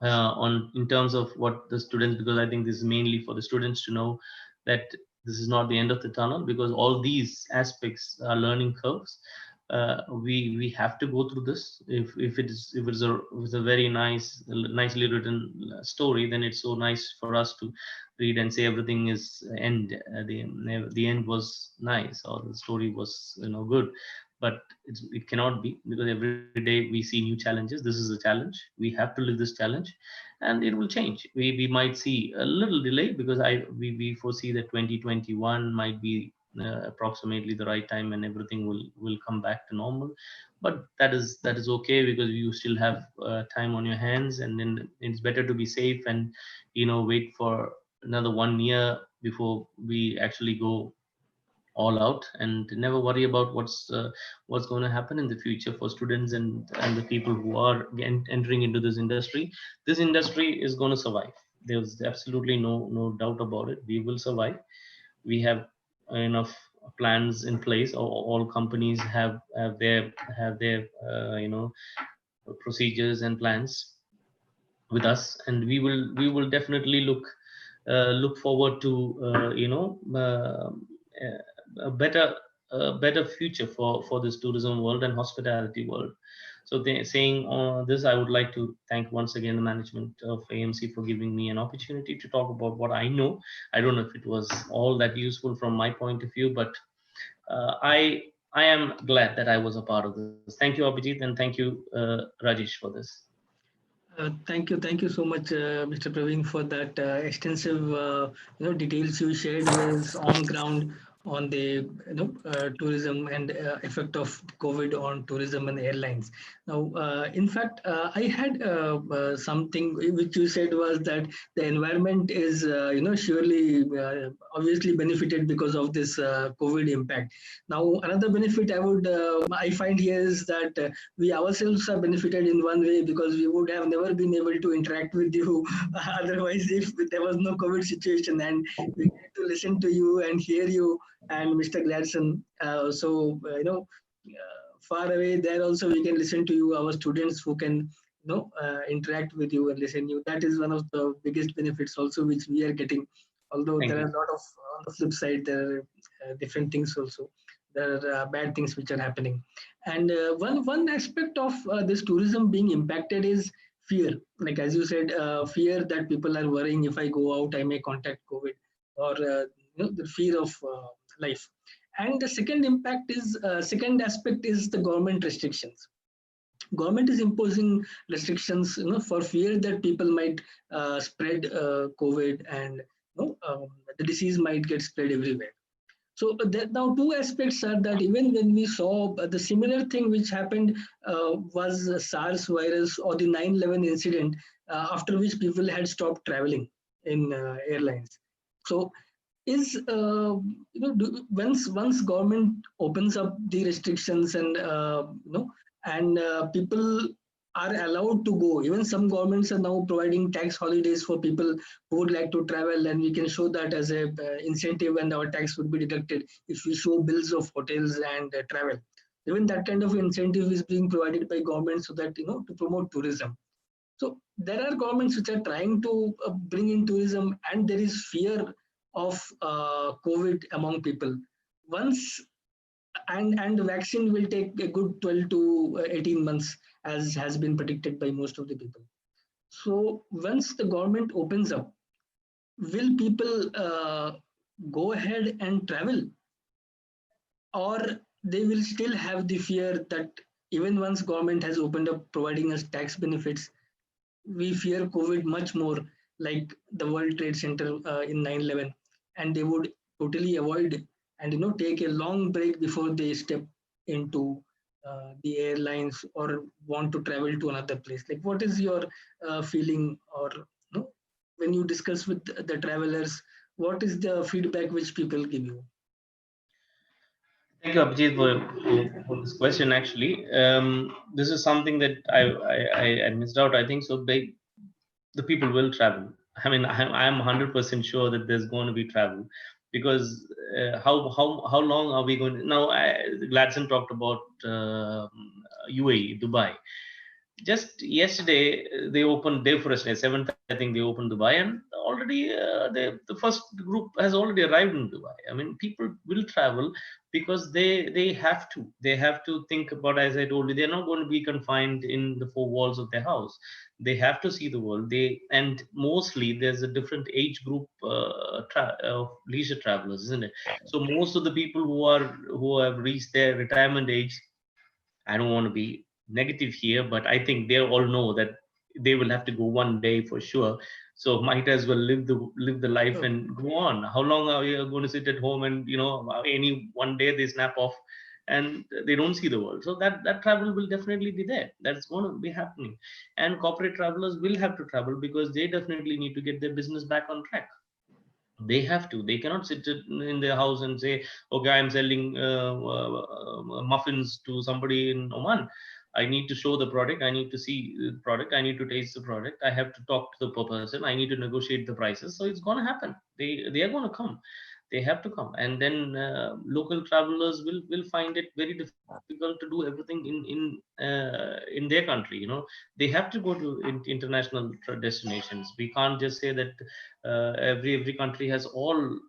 on in terms of what the students, because I think this is mainly for the students to know that this is not the end of the tunnel, because all these aspects are learning curves. We have to go through this. If it's a very nicely written story, then it's so nice for us to read and say everything is end. The end was nice, or the story was good, but it cannot be, because every day we see new challenges. This is a challenge. We have to live this challenge, and it will change. We might see a little delay, because we foresee that 2021 might be approximately the right time, and everything will come back to normal. But that is okay, because you still have time on your hands, and then it's better to be safe and wait for another 1 year before we actually go all out, and never worry about what's going to happen in the future for students and the people who are entering into this industry. This industry is going to survive. There's absolutely no doubt about it. We will survive. We have enough plans in place. All companies have their procedures and plans with us, and we will definitely look forward to a better future for this tourism world and hospitality world. So saying this, I would like to thank once again the management of AMC for giving me an opportunity to talk about what I know. I don't know if it was all that useful from my point of view, but I am glad that I was a part of this. Thank you, Abhijit, and thank you, Rajesh, for this. Thank you so much, Mr. Praveen, for that extensive, details you shared with on ground on the tourism and effect of COVID on tourism and airlines. Now, in fact, I had something which you said was that the environment is, surely obviously benefited because of this COVID impact. Now, another benefit I find here is that we ourselves are benefited in one way, because we would have never been able to interact with you otherwise if there was no COVID situation, and we get to listen to you and hear you and Mr. Gladson. Far away there also we can listen to you, our students who can interact with you and listen you. That is one of the biggest benefits also which we are getting. Although Thank there you. are a lot of, on the flip side, there are different things also. There are bad things which are happening. And one aspect of this tourism being impacted is fear. Like as you said, fear that people are worrying, if I go out, I may contact COVID, or the fear of life. And the second aspect is the government restrictions. Government is imposing restrictions, for fear that people might spread COVID, and the disease might get spread everywhere. So now two aspects are that even when we saw the similar thing which happened was SARS virus or the 9/11 incident, after which people had stopped traveling in airlines. So is once government opens up the restrictions, and people are allowed to go. Even some governments are now providing tax holidays for people who would like to travel, and we can show that as a incentive, and our tax would be deducted if we show bills of hotels and travel. Even that kind of incentive is being provided by government, so that to promote tourism. So there are governments which are trying to bring in tourism, and there is fear of COVID among people. Once and the vaccine will take a good 12 to 18 months, as has been predicted by most of the people. So once the government opens up, will people go ahead and travel, or they will still have the fear that even once government has opened up providing us tax benefits, we fear COVID much more, like the World Trade Center in 9/11, and they would totally avoid and take a long break before they step into the airlines or want to travel to another place. Like, what is your feeling, or when you discuss with the travelers, what is the feedback which people give you? Thank you, Abhijit, for this question. Actually, this is something that I missed out. I think so. The people will travel. I mean, I'm 100% sure that there's going to be travel, because how long are we going to, now? Gladson talked about UAE, Dubai. Just yesterday, they opened day for us, 7th, I think they opened Dubai, and already the first group has already arrived in Dubai. I mean, people will travel because they have to think about, as I told you, they're not going to be confined in the four walls of their house. They have to see the world. And mostly there's a different age group of leisure travelers, isn't it? So most of the people who have reached their retirement age, I don't want to be negative here, but I think they all know that they will have to go one day for sure. So might as well live the life and go on. How long are you going to sit at home and any one day they snap off and they don't see the world? So that travel will definitely be there. That's going to be happening, and corporate travelers will have to travel because they definitely need to get their business back on track. They have to. They cannot sit in their house and say, okay, I'm selling muffins to somebody in Oman. I need to show the product. I need to see the product. I need to taste the product. I have to talk to the person. I need to negotiate the prices. So it's going to happen. They are going to come. They have to come. And then local travelers will find it very difficult to do everything in their country. They have to go to international destinations. We can't just say that every country has all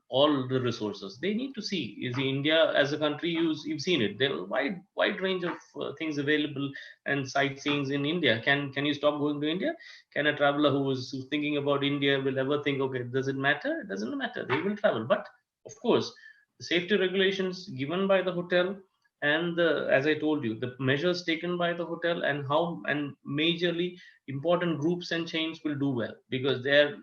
the resources. They need to see, is India as a country, you've seen it, there are wide range of things available and sightseeing in India. Can you stop going to India? Can a traveler who's thinking about India will ever think, okay, does it matter? It doesn't matter. They will travel. But of course, the safety regulations given by the hotel, and as I told you, the measures taken by the hotel, and majorly important groups and chains will do well, because the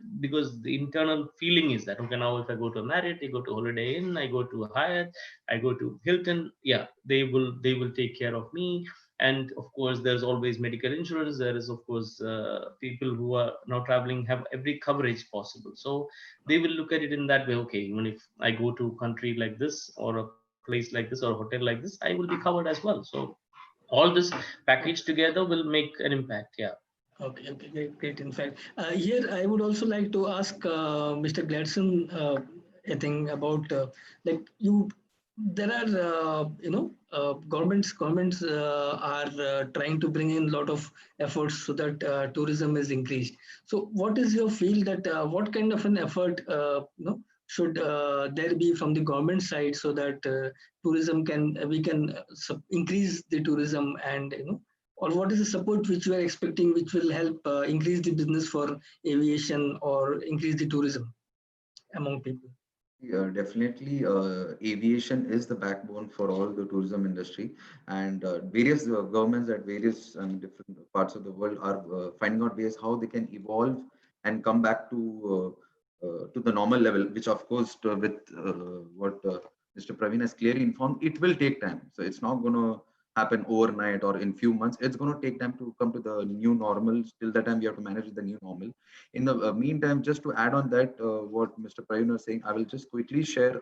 internal feeling is that, okay, now if I go to a Marriott, I go to Holiday Inn, I go to Hyatt, I go to Hilton, yeah, they will take care of me. And of course, there's always medical insurance. There is, of course, people who are now traveling have every coverage possible. So they will look at it in that way. Okay, even if I go to a country like this, or a place like this, or a hotel like this, I will be covered as well. So all this package together will make an impact. Yeah. Okay, okay, great, great. In fact, here I would also like to ask Mr. Gladson a thing about, like, you. There are governments are trying to bring in a lot of efforts so that tourism is increased. So, what is your feel that what kind of an effort should there be from the government side so that tourism can we can increase the tourism, and or what is the support which you are expecting which will help increase the business for aviation or increase the tourism among people? Yeah, definitely. Aviation is the backbone for all the tourism industry, and various governments at various different parts of the world are finding out ways how they can evolve and come back to the normal level. Which, of course, with what Mr. Praveen has clearly informed, it will take time. So it's not going to happen overnight or in few months. It's going to take time to come to the new normal. Till that time, we have to manage with the new normal. In the meantime, just to add on that, what Mr. Praveen was saying, I will just quickly share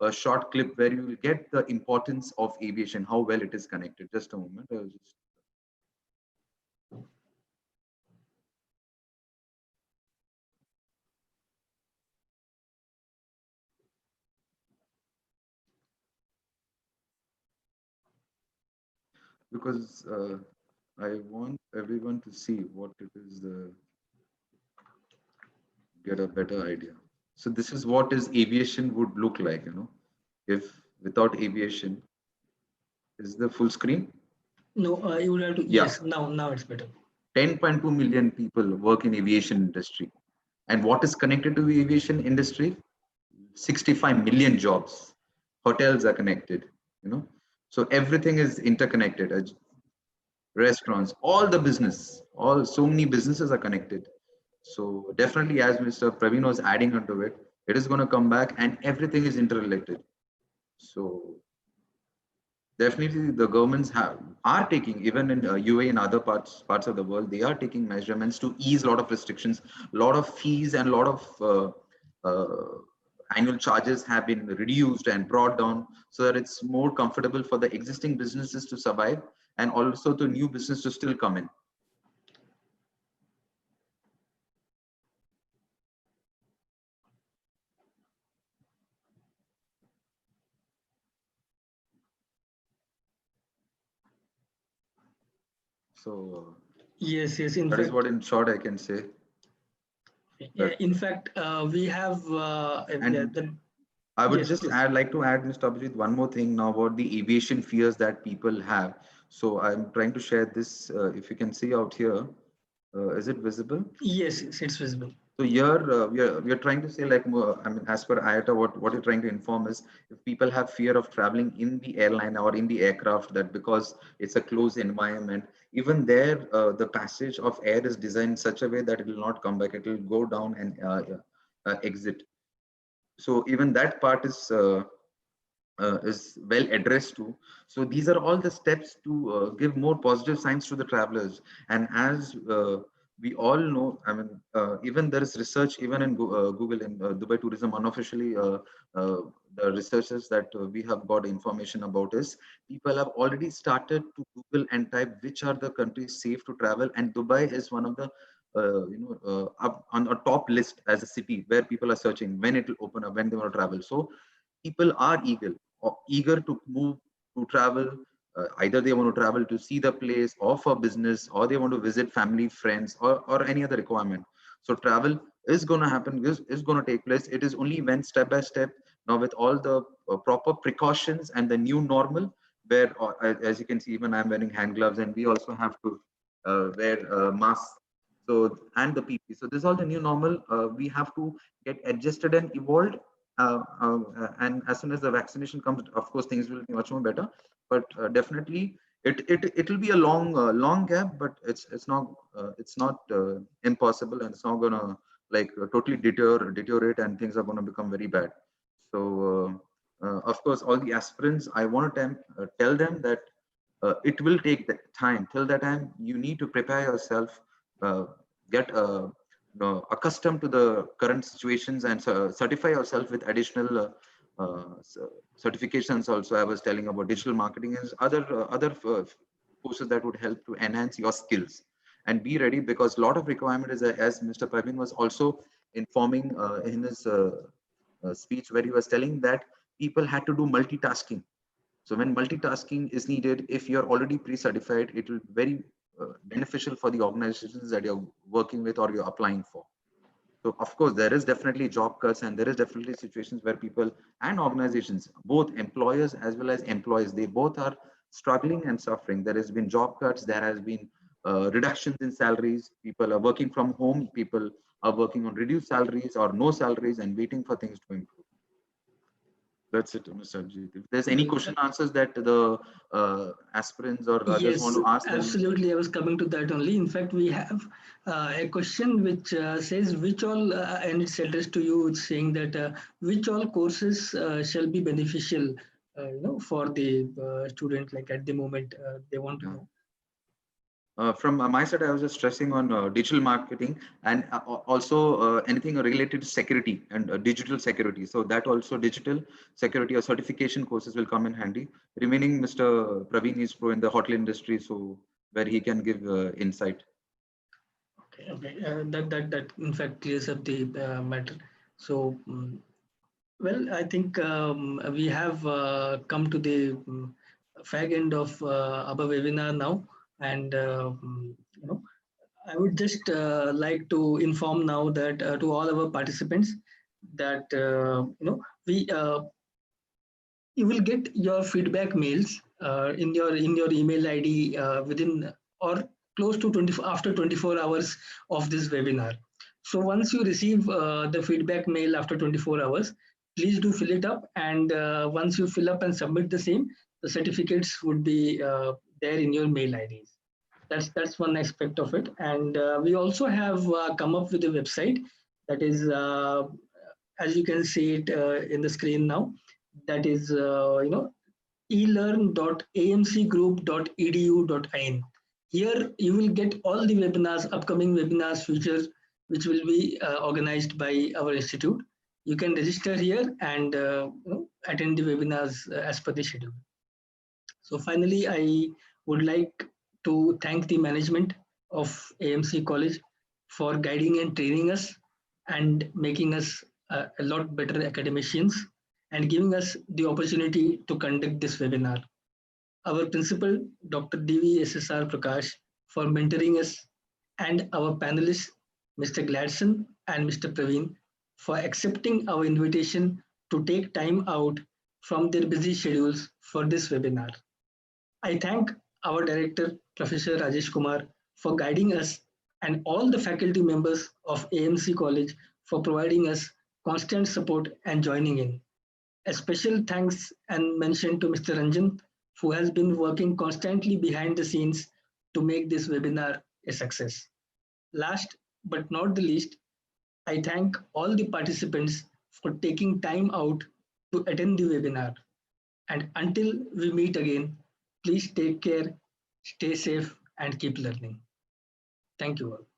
a short clip where you will get the importance of aviation, how well it is connected. Just a moment. I will just... Because I want everyone to see what it is, get a better idea. So this is what is aviation would look like, if without aviation. Is the full screen? No, you would have to, Yeah. yes, now it's better. 10.2 million people work in aviation industry. And what is connected to the aviation industry? 65 million jobs. Hotels are connected, So everything is interconnected. Restaurants, all the business, so many businesses are connected. So definitely, as Mr. Praveen was adding onto it, it is going to come back and everything is interrelated. So definitely the governments are taking, even in UAE and other parts of the world, they are taking measurements to ease a lot of restrictions, a lot of fees and a lot of annual charges have been reduced and brought down so that it's more comfortable for the existing businesses to survive and also the new business to still come in. So Yes, in that is fact, what in short I can say. we have And I would yes, just please. like to add, Mr. Abhijit, one more thing now about the aviation fears that people have. So I'm trying to share this. If you can see out here, is it visible? Yes, it's visible. So here we are trying to say, like, I mean, as per IATA, what you're trying to inform is if people have fear of traveling in the airline or in the aircraft, that because it's a closed environment, even there the passage of air is designed in such a way that it will not come back; it will go down and exit. So even that part is well addressed to. So these are all the steps to give more positive signs to the travelers. And as we all know, I mean, even there is research, even in Google and Dubai Tourism unofficially, the researchers that we have got information about is people have already started to Google and type which are the countries safe to travel. And Dubai is one of the up on a top list as a city where people are searching when it will open up, when they want to travel. So people are eager to move, to travel. Either they want to travel to see the place or for business, or they want to visit family, friends, or any other requirement. So travel is going to happen, is going to take place. It is only when step by step, now with all the proper precautions and the new normal, where as you can see, even I'm wearing hand gloves and we also have to wear masks. So, and the PP. So this is all the new normal. We have to get adjusted and evolved, and as soon as the vaccination comes, of course things will be much more better. But definitely it will be a long gap, but it's not impossible, and it's not gonna like totally deteriorate and things are going to become very bad. So of course all the aspirants, I want to tell them that it will take the time. Till that time you need to prepare yourself, uh, get accustomed to the current situations, and certify yourself with additional certifications. Also, I was telling about digital marketing and other courses that would help to enhance your skills. And be ready, because a lot of requirement is, as Mr. Praveen was also informing in his speech, where he was telling that people had to do multitasking. So when multitasking is needed, if you're already pre-certified, it will be very beneficial for the organizations that you're working with or you're applying for. So of course, there is definitely job cuts, and there is definitely situations where people and organizations, both employers as well as employees, they both are struggling and suffering. There has been job cuts, there has been reductions in salaries. People are working from home. People are working on reduced salaries or no salaries and waiting for things to improve. That's it, Mr. Ajit. If there's any Well, question answers that the aspirants or others want yes, to ask, then absolutely. I was coming to that only. In fact, we have a question which says which all, and it's addressed to you, it's saying that which all courses shall be beneficial, for the student, like at the moment they want to yeah. know. From my side, I was just stressing on digital marketing, and also anything related to security and digital security. So that also digital security or certification courses will come in handy. Remaining, Mr. Praveen is pro in the hotel industry, so where he can give insight. Okay. That in fact clears up the matter. So, well, I think we have come to the fag end of our webinar now, and I would just like to inform now that to all our participants that you will get your feedback mails in your email ID within or close to 24 after 24 hours of this webinar. So once you receive the feedback mail after 24 hours, please do fill it up, and once you fill up and submit the same, the certificates would be there in your mail IDs. That's one aspect of it. And we also have come up with a website that is, as you can see it in the screen now, that is elearn.amcgroup.edu.in. Here you will get all the webinars, upcoming webinars, futures, which will be organized by our institute. You can register here and attend the webinars as per the schedule. So finally, I would like to thank the management of AMC College for guiding and training us and making us a lot better academicians and giving us the opportunity to conduct this webinar. Our principal, Dr. DVSSR Prakash, for mentoring us, and our panelists, Mr. Gladson and Mr. Praveen, for accepting our invitation to take time out from their busy schedules for this webinar. I thank our director, Professor Rajesh Kumar, for guiding us, and all the faculty members of AMC College for providing us constant support and joining in. A special thanks and mention to Mr. Ranjan, who has been working constantly behind the scenes to make this webinar a success. Last but not the least, I thank all the participants for taking time out to attend the webinar. And until we meet again, please take care, stay safe, and keep learning. Thank you all.